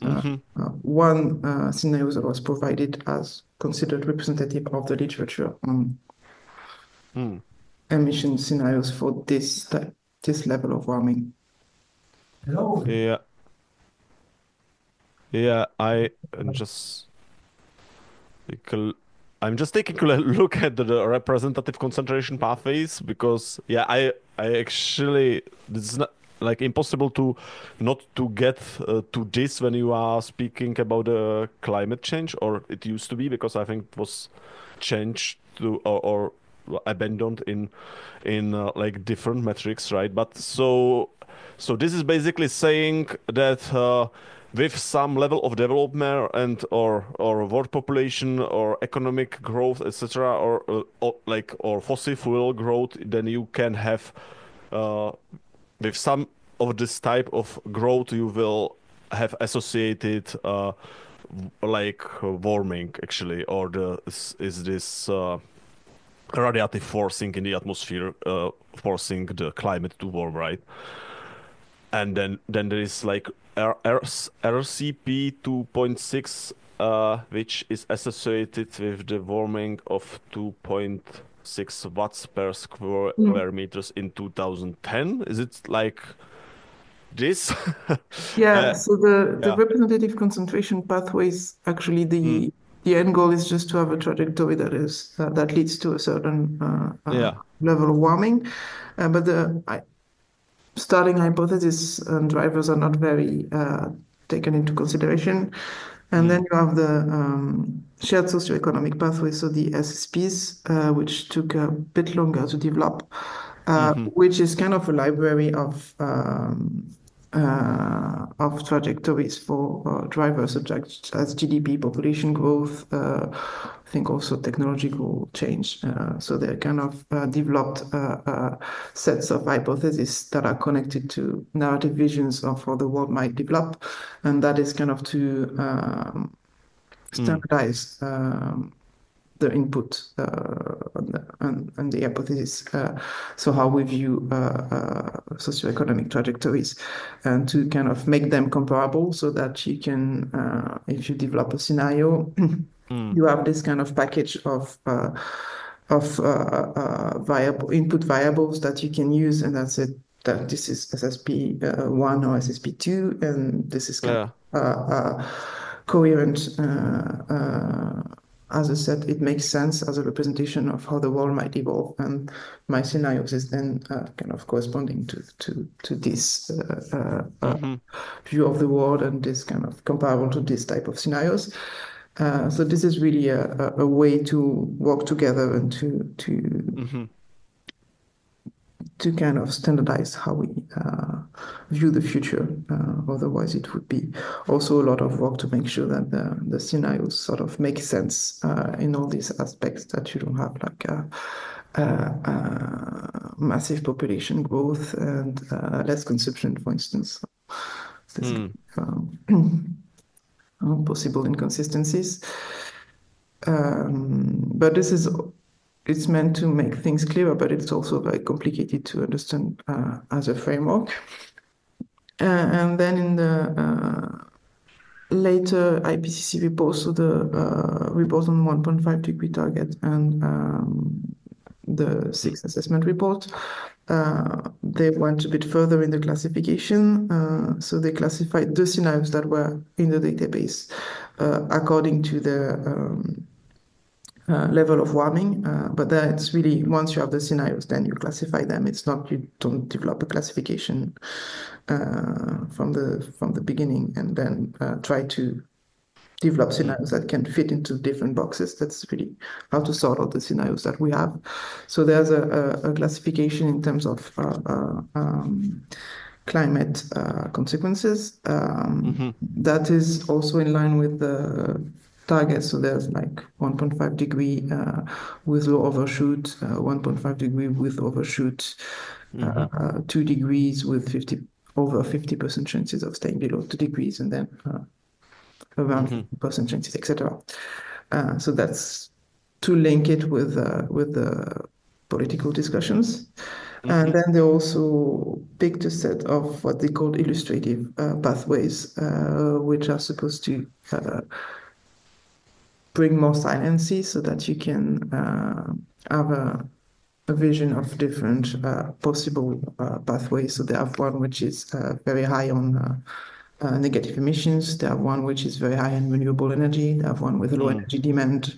one scenario that was provided as considered representative of the literature on emission scenarios for this level of warming. Yeah. Yeah, am just take a l- I'm just taking a look at the representative concentration pathways because yeah, I actually this is not like impossible to not to get to this when you are speaking about climate change, or it used to be, because I think it was changed to or abandoned in like different metrics, right? But so this is basically saying that with some level of development and or world population or economic growth, etc., or fossil fuel growth, then you can have uh, with some of this type of growth, you will have associated warming actually, or is this radiative forcing in the atmosphere forcing the climate to warm, right? And then there is like RCP 2.6, which is associated with the warming of 2.6 watts per square meters in 2010. Is it like this? Yeah, uh, so the yeah. representative concentration pathways, actually Mm, the end goal is just to have a trajectory that leads to a certain yeah. level of warming. But starting hypothesis and drivers are not very taken into consideration. And then Mm, you have the shared socioeconomic pathways, so the SSPs, which took a bit longer to develop, mm-hmm, which is kind of a library of trajectories for drivers such as GDP, population growth, I think also technological change. So they're kind of developed sets of hypotheses that are connected to narrative visions of how the world might develop. And that is kind of to mm, standardize the input and the hypothesis. So how we view socioeconomic trajectories, and to kind of make them comparable so that you can, if you develop a scenario, mm, you have this kind of package of variable input variables that you can use, and that's it. That this is SSP1 or SSP2, and this is kind yeah. of coherent. As I said, it makes sense as a representation of how the world might evolve, and my scenarios is then kind of corresponding to this Mm-hmm, view of the world, and this kind of comparable to this type of scenarios. So this is really a way to work together and mm-hmm, to kind of standardize how we view the future. Otherwise, it would be also a lot of work to make sure that the scenarios sort of make sense in all these aspects, that you don't have like massive population growth and less consumption, for instance. this Mm. possible inconsistencies. But this is it's meant to make things clearer, but it's also very complicated to understand as a framework. And then in the later IPCC reports, so the report on 1.5 degree target and the sixth assessment report, they went a bit further in the classification. So they classified the scenarios that were in the database according to the level of warming, but that's really once you have the scenarios, then you classify them. It's not you don't develop a classification from the beginning and then try to develop scenarios that can fit into different boxes. That's really how to sort out the scenarios that we have. So there's a classification in terms of climate consequences that is also in line with the targets. So there's like 1.5 degree with low overshoot, 1.5 degree with overshoot, 2 degrees with over 50% chances of staying below 2 degrees, and then around 50% chances, etc. So that's to link it with the political discussions. And then they also picked a set of what they call illustrative pathways, which are supposed to bring more sciency so that you can have a vision of different possible pathways. So they have one which is very high on negative emissions. They have one which is very high in renewable energy. They have one with low energy demand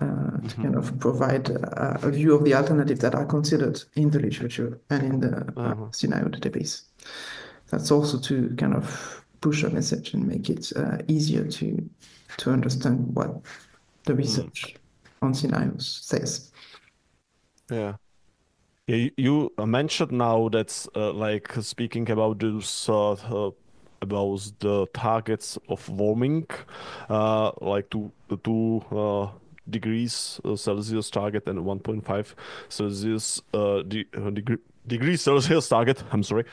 to kind of provide a view of the alternatives that are considered in the literature and in the scenario database. That's also to kind of push a message and make it easier to understand what the research on scenarios says. Yeah. Yeah, you mentioned now that's like speaking about this about the targets of warming, like two degrees Celsius target and 1.5 Celsius degrees Celsius target. I'm sorry.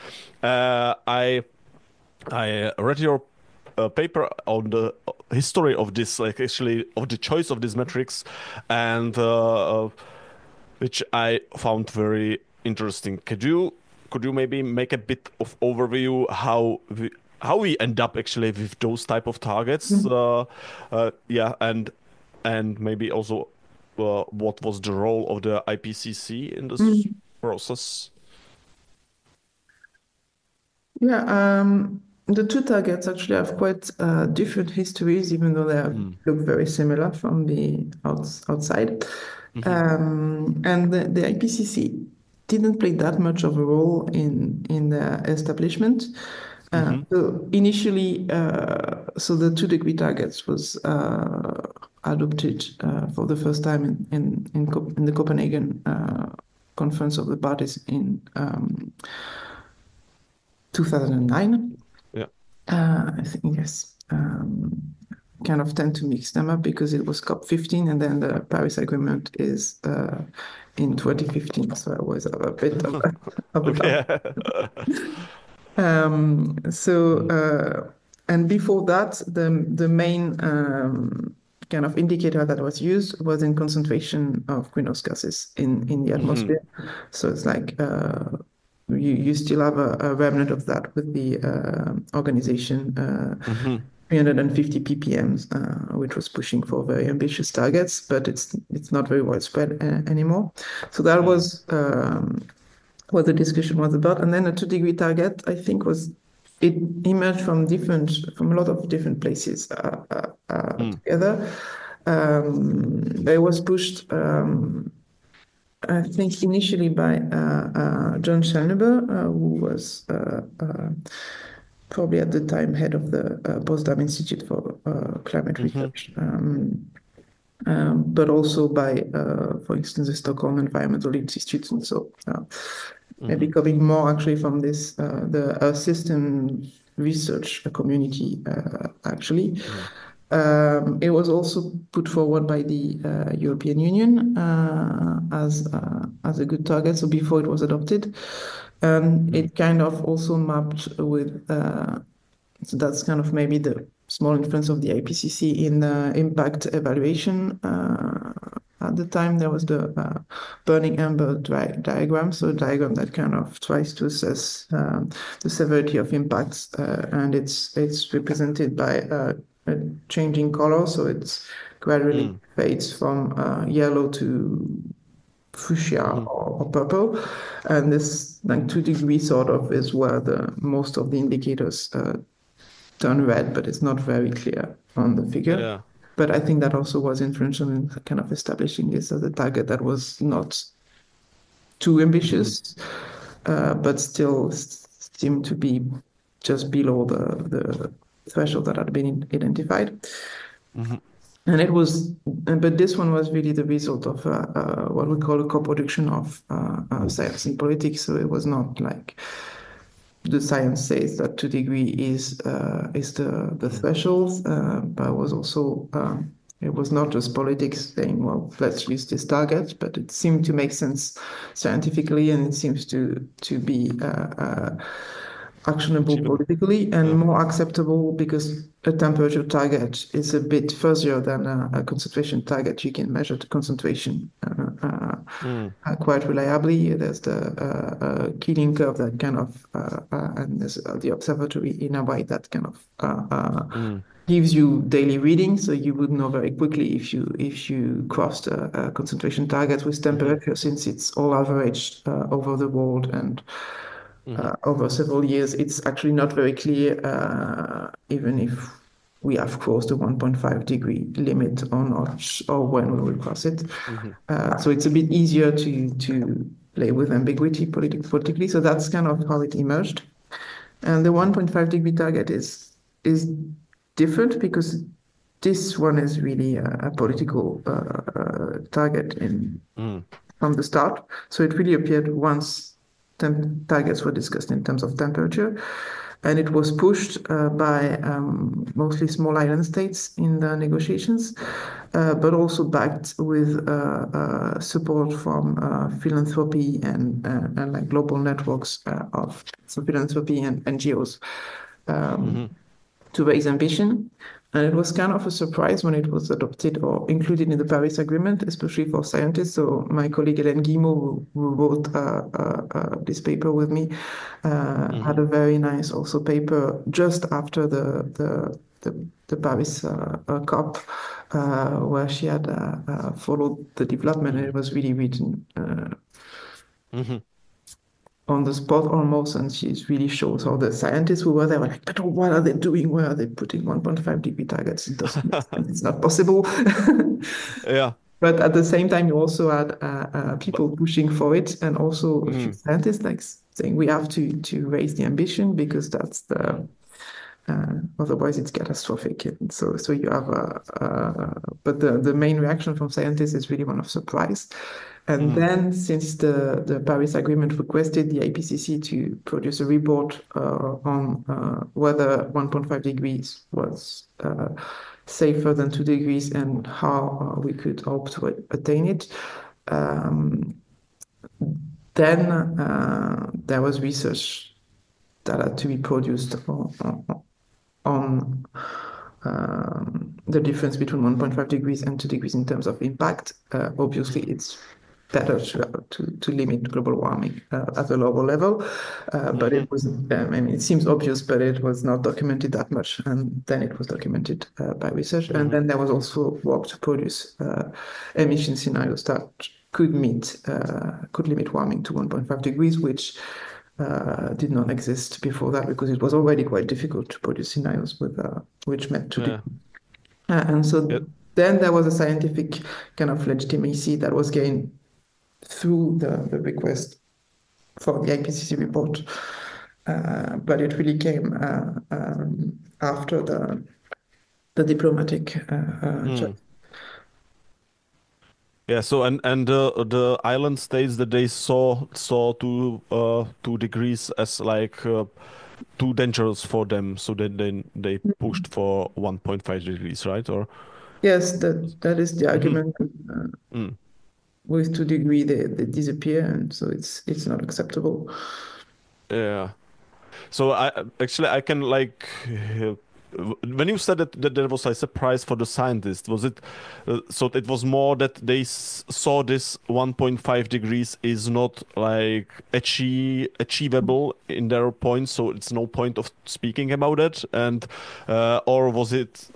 I read your paper on the history of this, like actually of the choice of these metrics, and which I found very interesting. Could you maybe make a bit of overview how we end up actually with those type of targets? Yeah, and maybe also what was the role of the IPCC in this process? Yeah, the two targets actually have quite different histories, even though they look very similar from the outside. And the IPCC didn't play that much of a role in the establishment. So initially, so the 2 degree targets was adopted for the first time in the Copenhagen Conference of the Parties in 2009. Yeah. I think, yes. Kind of tend to mix them up because it was COP15 and then the Paris Agreement is in 2015. So I was a bit of a Okay. And before that, the main kind of indicator that was used was in concentration of greenhouse gases in the atmosphere. So it's like you still have a remnant of that with the organization 350 ppms, which was pushing for very ambitious targets, but it's not very widespread anymore. So that was what the discussion was about. And then a 2 degree target, I think, it emerged from a lot of different places together. It was pushed, I think, initially by John Schellenberg, who was probably at the time head of the Potsdam Institute for Climate Research, but also by, for instance, the Stockholm Environmental Institute. And so maybe coming more actually from this, the Earth System research community, actually. It was also put forward by the European Union as a good target. So before it was adopted, it kind of also mapped with So that's kind of maybe the small influence of the IPCC in the impact evaluation. At the time, there was the burning amber diagram, so a diagram that kind of tries to assess the severity of impacts, and it's represented by a changing color, so it's gradually Mm. fades from yellow to fuchsia Mhm. or purple, and this like 2 degree sort of is where the most of the indicators turn red, but it's not very clear on the figure. Yeah. But I think that also was influential in kind of establishing this as a target that was not too Mhm. ambitious, but still seemed to be just below the threshold that had been identified. Mhm. And it was, but this one was really the result of what we call a co-production of science and politics. So it was not like the science says that 2 degree is the Mhm. threshold, but it was also it was not just politics saying, well, let's use this target, but it seemed to make sense scientifically, and it seems to be actionable Achievable. politically and Yeah. more acceptable because a temperature target is a bit fuzzier than a concentration target. You can measure the concentration Mm. quite reliably. There's the Keeling curve that kind of, and there's the observatory in Hawaii that kind of Mm. gives you daily readings, so you would know very quickly if you crossed a concentration target with Mhm. temperature, since it's all averaged over the world and Mhm. over several years. It's actually not very clear, even if we have crossed the 1.5 degree limit or not, or when we will cross it. Mhm. So it's a bit easier to play with ambiguity politically. So that's kind of how it emerged. And the Mm. 1.5 degree target is different because this one is really a political target Mm. from the start. So it really appeared once targets were discussed in terms of temperature. And it was pushed by mostly small island states in the negotiations, but also backed with support from philanthropy and like global networks of philanthropy and NGOs Mhm. to raise ambition. And it was kind of a surprise when it was adopted or included in the Paris Agreement, especially for scientists. So my colleague Hélène Guillemot, who wrote this paper with me, had Mhm. a very nice also paper just after the Paris COP, where she had followed the development, and it Mhm. was really written Mhm. on the spot almost, and she really shows how the scientists who were there were like, but what are they doing? Where are they putting 1.5 degree targets? It doesn't make sense. It's not possible. Yeah. But at the same time, you also had But people pushing for it, and also a few mm. scientists like saying we have to raise the ambition because that's Mm. the otherwise it's catastrophic. And so you have but the main reaction from scientists is really one of surprise. And Mm. then, since the Paris Agreement requested the IPCC to produce a report on whether 1.5 degrees was safer than 2 degrees and how we could hope to attain it, um, then there was research that had to be produced on the difference between 1.5 degrees and 2 degrees in terms of impact. Obviously, Mm. it's better to limit global warming at a lower level. But Mhm. it was, I mean, it seems obvious, but it was not documented that much. And then it was documented by research. And Mhm. then there was also work to produce emission scenarios that could limit warming to 1.5 degrees, which did not exist before that because it was already quite difficult to produce scenarios with which meant to do. Yeah. And Yeah. so then there was a scientific kind of legitimacy that was gained through the request for the IPCC report. But it really came after the diplomatic Mm. Yeah. So and the island states that they saw 2 degrees as like too dangerous for them, so then they pushed for 1.5 degrees, right? Or yes, that is the Mhm. argument. Mm. With 2 degree, they disappear, and so it's not acceptable. Yeah. So I actually I can like when you said that there was a surprise for the scientists, was it so it was more that they saw this 1.5 degrees is not like achievable in their point, so it's no point of speaking about it, and or was it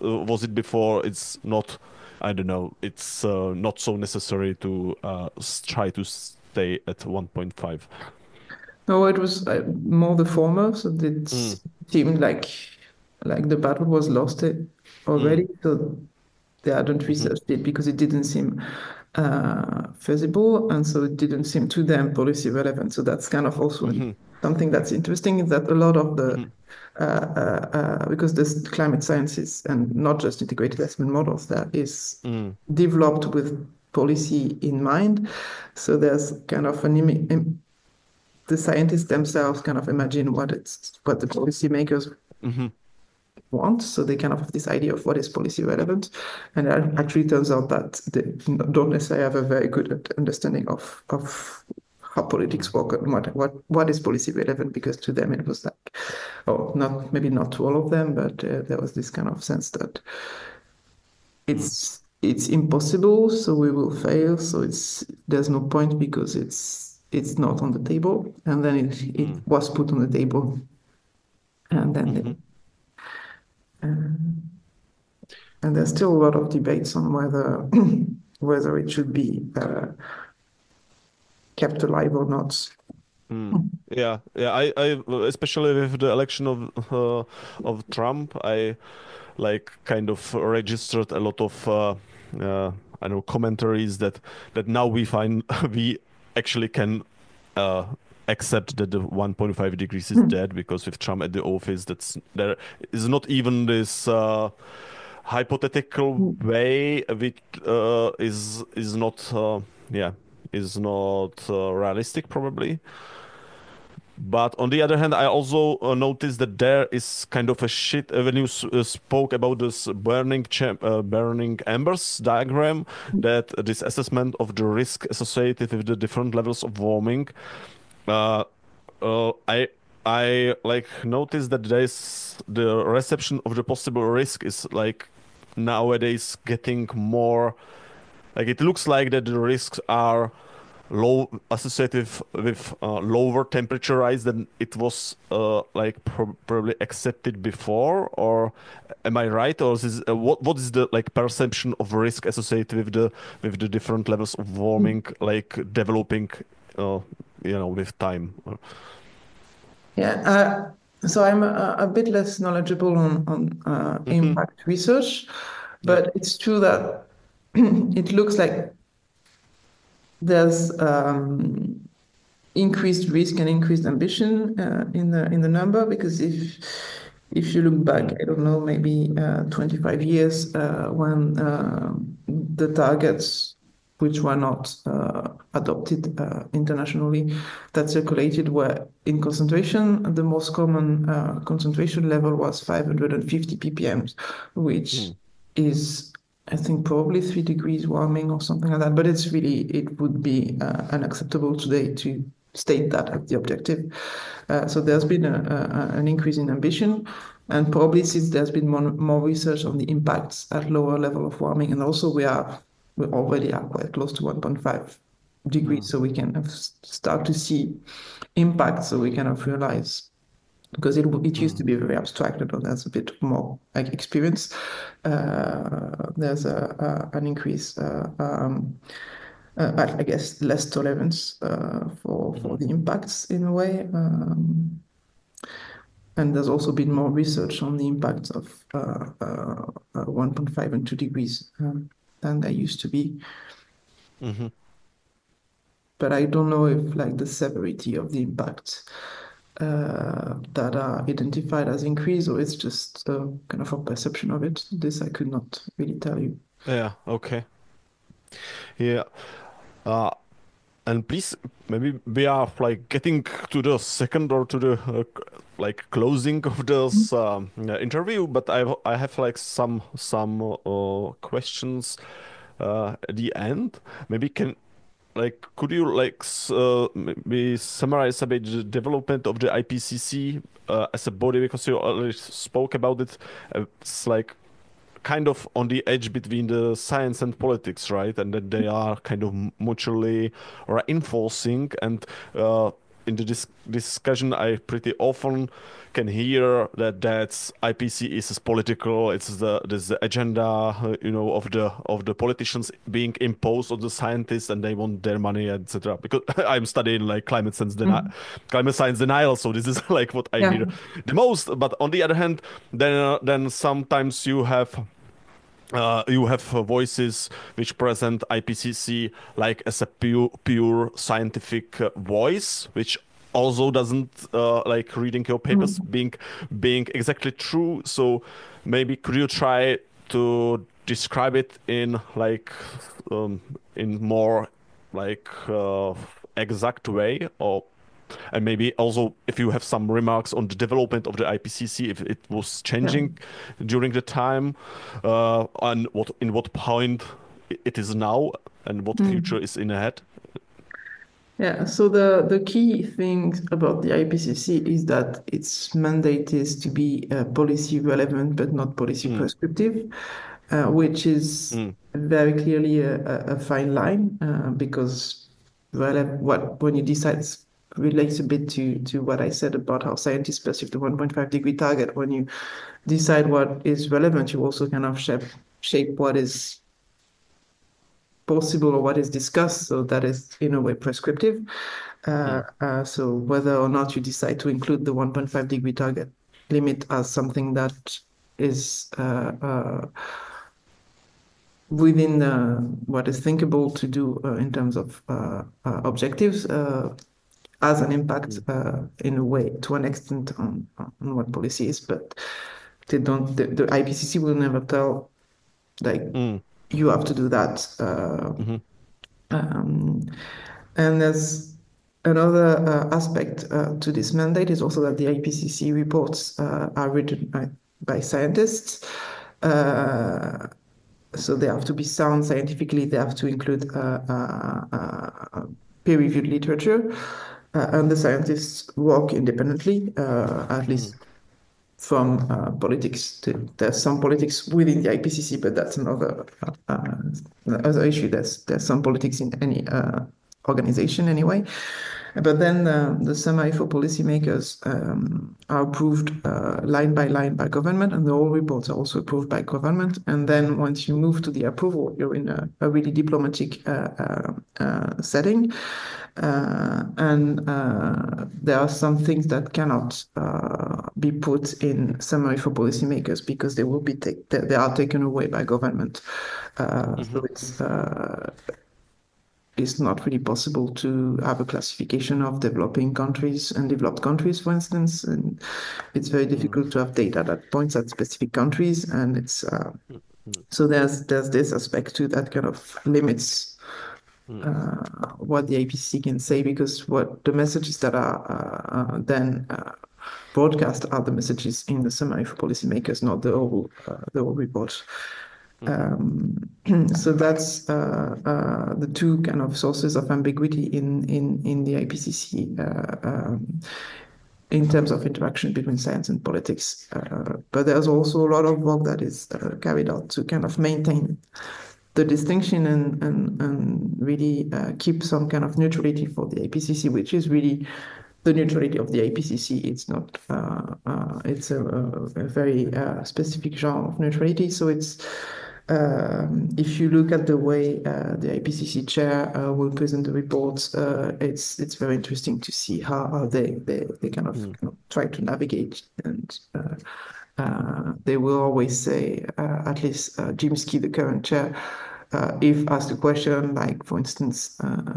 before it's not, I don't know, it's not so necessary to try to stay at 1.5. No, it was more the former. So it Mm, seemed like the battle was lost mm, already. So they hadn't mhm, researched it because it didn't seem feasible, and so it didn't seem to them policy relevant. So that's kind of also mhm, something that's interesting is that a lot of the mhm, because this climate sciences and not just integrated assessment models that is mm, developed with policy in mind. So there's kind of the scientists themselves kind of imagine what the policymakers mhm, want. So they kind of have this idea of what is policy relevant. And it actually turns out that they don't necessarily have a very good understanding of how politics work and what is policy relevant, because to them it was like, oh, not maybe not to all of them, but there was this kind of sense that mm, it's impossible, so we will fail. So there's no point because it's not on the table. And then it mm, was put on the table, and then mhm, and there's still a lot of debates on whether whether it should be kept alive or not. mm. Yeah, yeah. I especially with the election of Trump, I like kind of registered a lot of I know commentaries that now we find we actually can uh, accept that the 1.5 degrees is dead because with Trump at the office, that's there is not even this hypothetical way which is not yeah is not realistic probably. But on the other hand, I also noticed that there is kind of a shit when you spoke about this burning embers diagram, that this assessment of the risk associated with the different levels of warming. Uh, I like noticed that there's the reception of the possible risk is like nowadays getting more like it looks like that the risks are low associated with lower temperature rise than it was like probably accepted before, or am I right, or is this, what is the like perception of risk associated with the different levels of warming like developing uh, with time. Yeah. So I'm a bit less knowledgeable on Hmm. impact research, Yeah. but it's true that it looks like there's increased risk and increased ambition in the number, because if you look back, Mm, I don't know, maybe 25 years when the targets which were not adopted internationally that circulated were in concentration. The most common concentration level was 550 ppm, which mm, is, I think, probably 3 degrees warming or something like that. But it would be unacceptable today to state that as the objective. So there's been an increase in ambition, and probably since there's been more research on the impacts at lower level of warming, and also we already are quite close to 1.5 degrees, mm, so we can start to see impacts, so we kind of realize, because it used mm, to be very abstract, and there's a bit more like experience. There's an increase, I guess, less tolerance for mm, the impacts in a way. And there's also been more research on the impacts of 1.5 and 2 degrees than there used to be. mhm. But I don't know if like the severity of the impacts that are identified as increase, or it's just kind of a perception of it. This I could not really tell you. Yeah, okay. Yeah. Uh, and please, maybe we are like getting to the second or to the like closing of this interview, but I have like some questions at the end. Maybe can like could you like maybe summarize a bit the development of the IPCC as a body because you already spoke about it. It's like kind of on the edge between the science and politics, right? And that they are kind of mutually reinforcing. And in the discussion, I pretty often can hear that that's IPC is as political. It's the agenda, of the politicians being imposed on the scientists, and they want their money, etc. Because I'm studying like Mhm. climate science denial, so this is like what I Yeah. hear the most. But on the other hand, then sometimes you have voices which present IPCC like as a pure scientific voice, which also doesn't like reading your papers Mhm. being exactly true. So maybe could you try to describe it in like in more like exact way, or and maybe also if you have some remarks on the development of the IPCC, if it was Yeah. changing during the time, and what in what point it is now, and what future Mm. is in ahead. Yeah, so the key thing about the IPCC is that its mandate is to be policy relevant but not policy Mm, prescriptive, which is mm, very clearly a fine line because what when you decide relates a bit to what I said about how scientists perceive the 1.5-degree target. When you decide what is relevant, you also kind of shape what is possible or what is discussed. So that is in a way prescriptive. mm, So whether or not you decide to include the 1.5-degree target limit as something that is within what is thinkable to do in terms of objectives has an impact mm, in a way to an extent on what policy is, but they don't. The IPCC will never tell like mm, you have to do that. mhm, Um, and there's another aspect to this mandate is also that the IPCC reports are written by scientists. Uh, so they have to be sound scientifically. They have to include peer-reviewed literature, and the scientists work independently, at mm, least from politics. There's some politics within the IPCC, but that's another issue. There's some politics in any organization anyway. But then the summary for policymakers are approved line by line by government, and the whole reports are also approved by government. And then once you move to the approval, you're in a really diplomatic setting. And there are some things that cannot be put in summary for policymakers because they will be they are taken away by government. So mhm, it's not really possible to have a classification of developing countries and developed countries, for instance. And it's very mm, difficult to have data that points at specific countries. And it's mm, mm, so there's this aspect too that kind of limits mm, what the IPCC can say because what the messages that are then broadcast are the messages in the summary for policymakers, not the whole report. mhm, Um, so that's the two kind of sources of ambiguity in the IPCC in terms of interaction between science and politics. But there's also a lot of work that is carried out to kind of maintain the distinction and really keep some kind of neutrality for the IPCC, which is really the neutrality of the IPCC. It's not, it's a very specific genre of neutrality. So it's, if you look at the way the IPCC chair will present the reports, it's very interesting to see how they kind of, mm, try to navigate and they will always say, at least Jim Ski, the current chair, if asked a question, like for instance,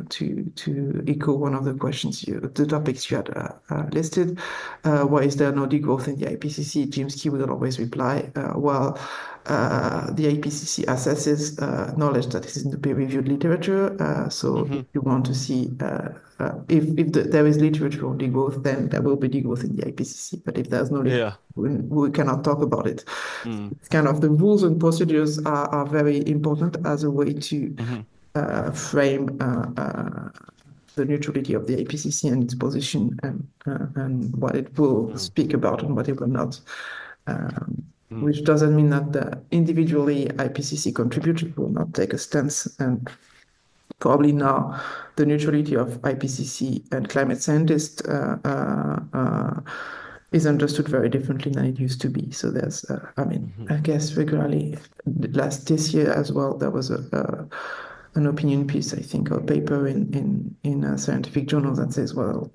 to echo one of the questions the topics you had listed, why is there no degrowth in the IPCC? Jim Ski will always reply, well, the IPCC assesses knowledge that is in the peer-reviewed literature. So if mhm. you want to see if there is literature on degrowth, then there will be degrowth in the IPCC. But if there's no literature, Yeah. we cannot talk about it. Mm, It's kind of the rules and procedures are very important as a way to mhm, frame the neutrality of the IPCC and its position and what it will speak about and what it will not. Which doesn't mean that the individually IPCC contributors will not take a stance. And probably now the neutrality of IPCC and climate scientists is understood very differently than it used to be. So there's, I guess regularly, this year as well, there was an opinion piece, I think, or paper in a scientific journal that says, well,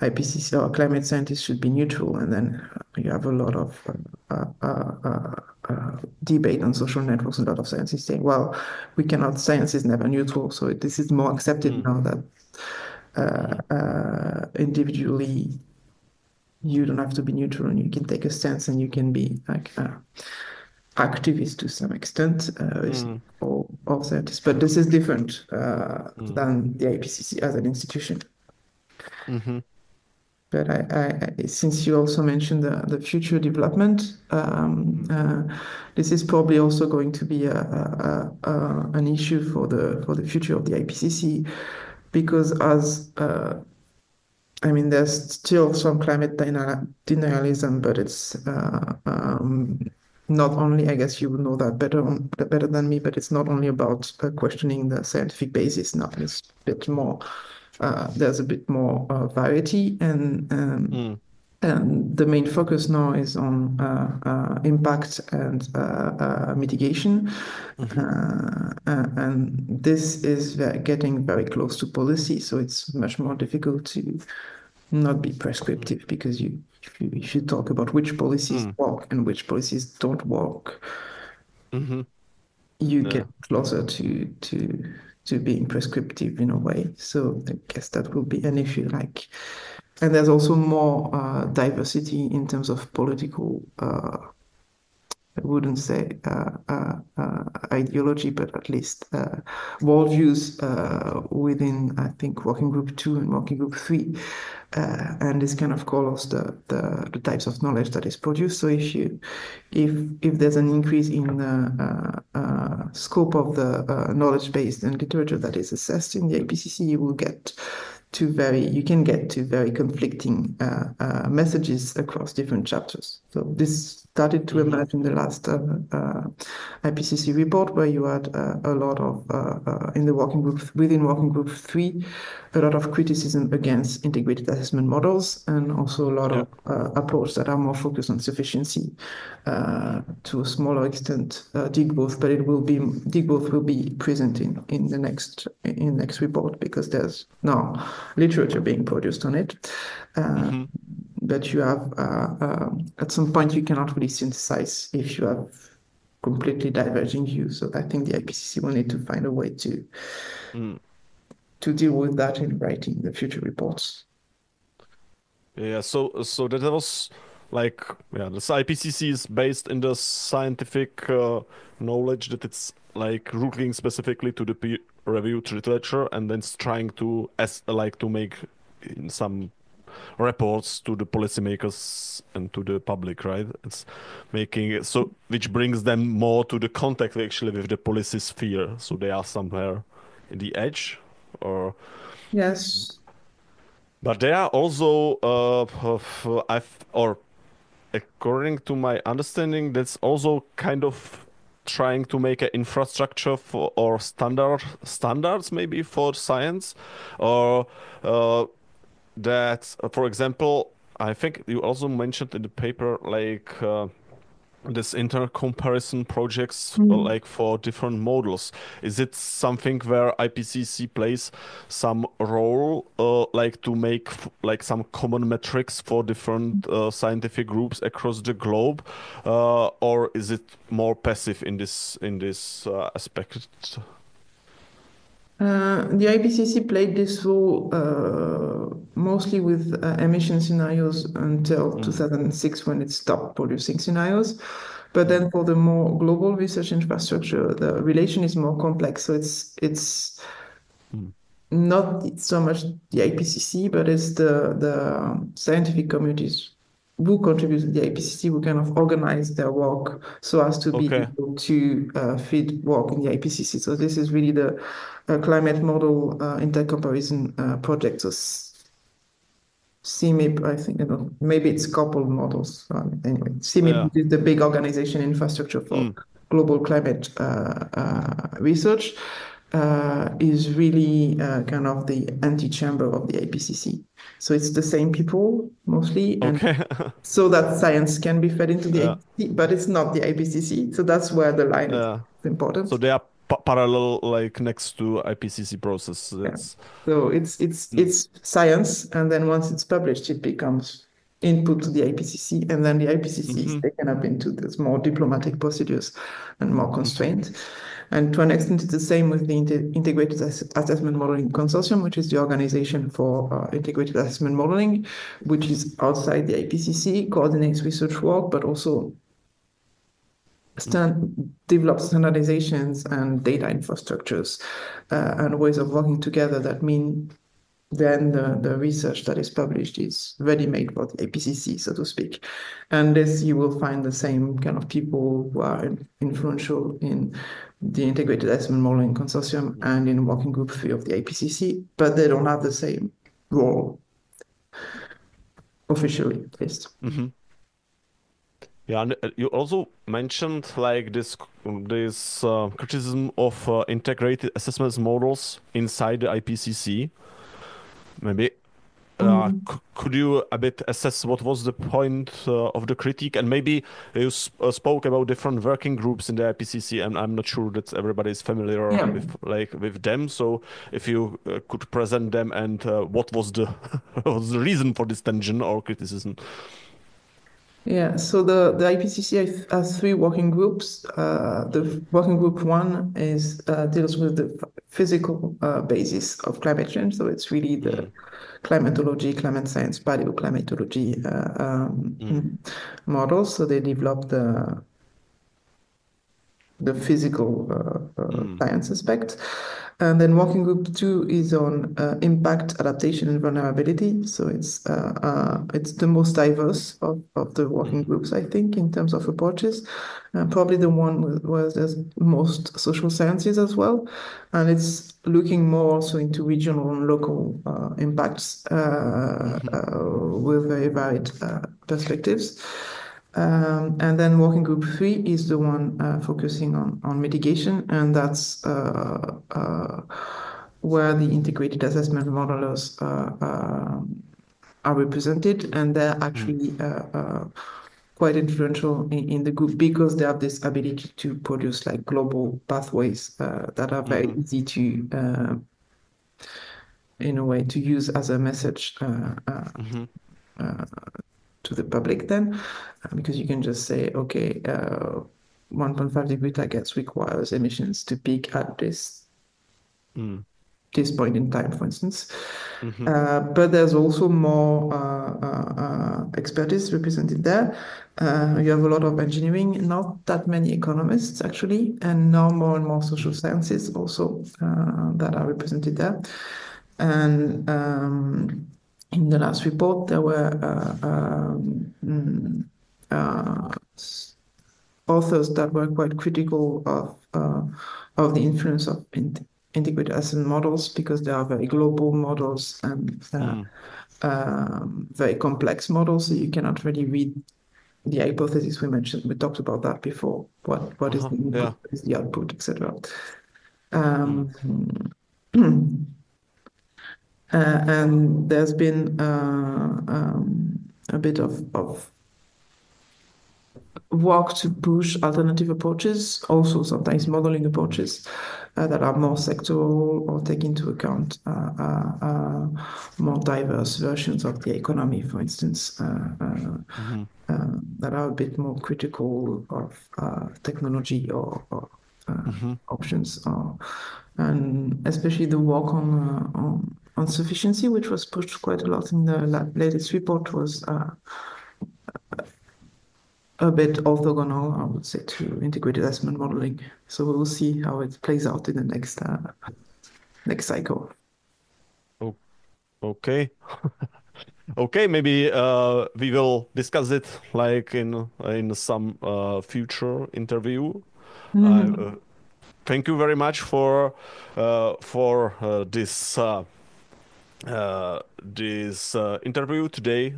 IPCC or climate scientists should be neutral, and then you have a lot of debate on social networks, a lot of scientists saying, well, we cannot, science is never neutral, so this is more accepted now that individually you don't have to be neutral and you can take a stance and you can be like activist to some extent or scientists. But this is different than the IPCC as an institution. But since you also mentioned the future development, this is probably also going to be an issue for the future of the IPCC, because as there's still some climate denialism, but it's not only, I guess you would know that better than me, but it's not only about questioning the scientific basis now. It's a bit more. There's a bit more variety, and the main focus now is on impact and mitigation, and this is getting very close to policy. So it's much more difficult to not be prescriptive, because if you talk about which policies work and which policies don't work, you get closer to being prescriptive in a way. So I guess that will be an issue. And there's also more diversity in terms of political, I wouldn't say ideology, but at least worldviews within, I think, Working Group 2 and Working Group 3. And this kind of colors the types of knowledge that is produced. So if there's an increase in the scope of the knowledge-based and literature that is assessed in the IPCC, you can get to very conflicting messages across different chapters. So this started to emerge in the last IPCC report, where you had a lot of within Working Group 3, a lot of criticism against integrated assessment models, and also a lot of approaches that are more focused on sufficiency, to a smaller extent degrowth, but degrowth will be present in the next report, because there's now literature being produced on it. But you have at some point you cannot really synthesize if you have completely diverging views. So I think the IPCC will need to find a way to deal with that in writing the future reports. Yeah, so that was this IPCC is based in the scientific knowledge that it's looking specifically to the peer-reviewed literature, and then it's trying to make some reports to the policymakers and to the public, right? It's making it so, which brings them more to the contact actually with the policy sphere. So they are somewhere in the edge, or yes. But they are also according to my understanding, that's also kind of trying to make an infrastructure for or standards maybe for science, or that, for example, I think you also mentioned in the paper this inter-comparison projects for different models. Is it something where IPCC plays some role, to make some common metrics for different scientific groups across the globe, or is it more passive in this aspect? The IPCC played this role mostly with emission scenarios until 2006, when it stopped producing scenarios. But then for the more global research infrastructure, the relation is more complex. So it's not so much the IPCC, but it's the scientific communities who contribute to the IPCC will kind of organize their work so as to be Okay. able to feed work in the IPCC. So this is really the climate model intercomparison project. So CMIP, I think, maybe it's coupled models. Anyway, CMIP Yeah. is the big organization infrastructure for Mm. global climate research, is really kind of the antechamber of the IPCC. So it's the same people mostly, and Okay. so that science can be fed into the Yeah. IPCC, but it's not the IPCC. So that's where the line is Yeah. So important. they are parallel, like next to IPCC process. Yeah. That's. So it's Mm. it's science, and then once it's published, it becomes input to the IPCC, and then the IPCC is Mm-hmm. taken up into this more diplomatic procedures and more Mm-hmm. constrained. And to an extent, it's the same with the Integrated Assessment Modeling Consortium, which is the organization for integrated assessment modeling, which is outside the IPCC, coordinates research work, but also develop standardizations and data infrastructures and ways of working together that mean then the research that is published is ready-made for the APCC, so to speak. And this, you will find the same kind of people who are influential in the Integrated Assessment Modeling Consortium and in Working Group 3 of the APCC, but they don't have the same role officially, at least. Mm-hmm. Yeah, and you also mentioned like this criticism of integrated assessment models inside the IPCC. Maybe could you a bit assess what was the point of the critique? And maybe you spoke about different working groups in the IPCC, and I'm not sure that everybody is familiar Yeah. with them. So if you could present them and what was the what was the reason for this tension or criticism? Yeah, so the IPCC has three working groups. The working group one is deals with the physical basis of climate change. So it's really the Mm, climatology, climate science, paleoclimatology mm, models. So they develop the physical mm, science aspect. And then working group two is on impact, adaptation, and vulnerability. So it's the most diverse of the working mm, groups, I think, in terms of approaches. Probably the one where there's most social sciences as well. And it's looking more also into regional and local impacts mhm, with very varied perspectives. And then working group three is the one focusing on mitigation, and that's where the integrated assessment modelers are represented, and they're mm, actually quite influential in the group because they have this ability to produce like global pathways that are very mhm, easy to, in a way, to use as a message mhm, to the public then, because you can just say, okay, 1.5 degree targets requires emissions to peak at mm, this point in time, for instance. mhm, But there's also more expertise represented there. You have a lot of engineering, not that many economists actually, and now more and more social mhm, sciences also that are represented there. And in the last report, there were authors that were quite critical of the influence of integrated assessment models because they are very global models and mm. very complex models. So you cannot really read the hypothesis we mentioned. We talked about that before. What is Uh-huh. the input? Yeah. What is the output, etc. Mm, Um, and there's been a bit of work to push alternative approaches, also sometimes modeling approaches that are more sectoral or take into account more diverse versions of the economy, for instance, mhm, that are a bit more critical of technology or mhm, options, and especially the work on sufficiency, which was pushed quite a lot in the latest report, was a bit orthogonal, I would say, to integrated assessment modeling. So we'll see how it plays out in the next cycle. o- okay. Okay, maybe we will discuss it like in some future interview. Mhm. Thank you very much for this interview today.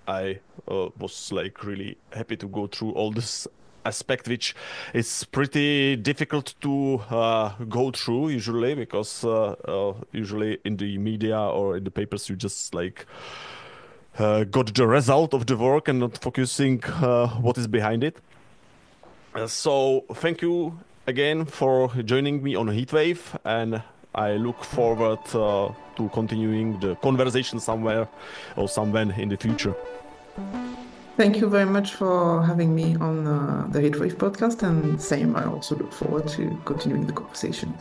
I was like really happy to go through all this aspect, which is pretty difficult to go through usually because usually in the media or in the papers you just like got the result of the work and not focusing what is behind it. So thank you again for joining me on Heatwave, and I look forward to continuing the conversation somewhere or somewhere in the future. Thank you very much for having me on the Heatwave podcast, and same, I also look forward to continuing the conversation.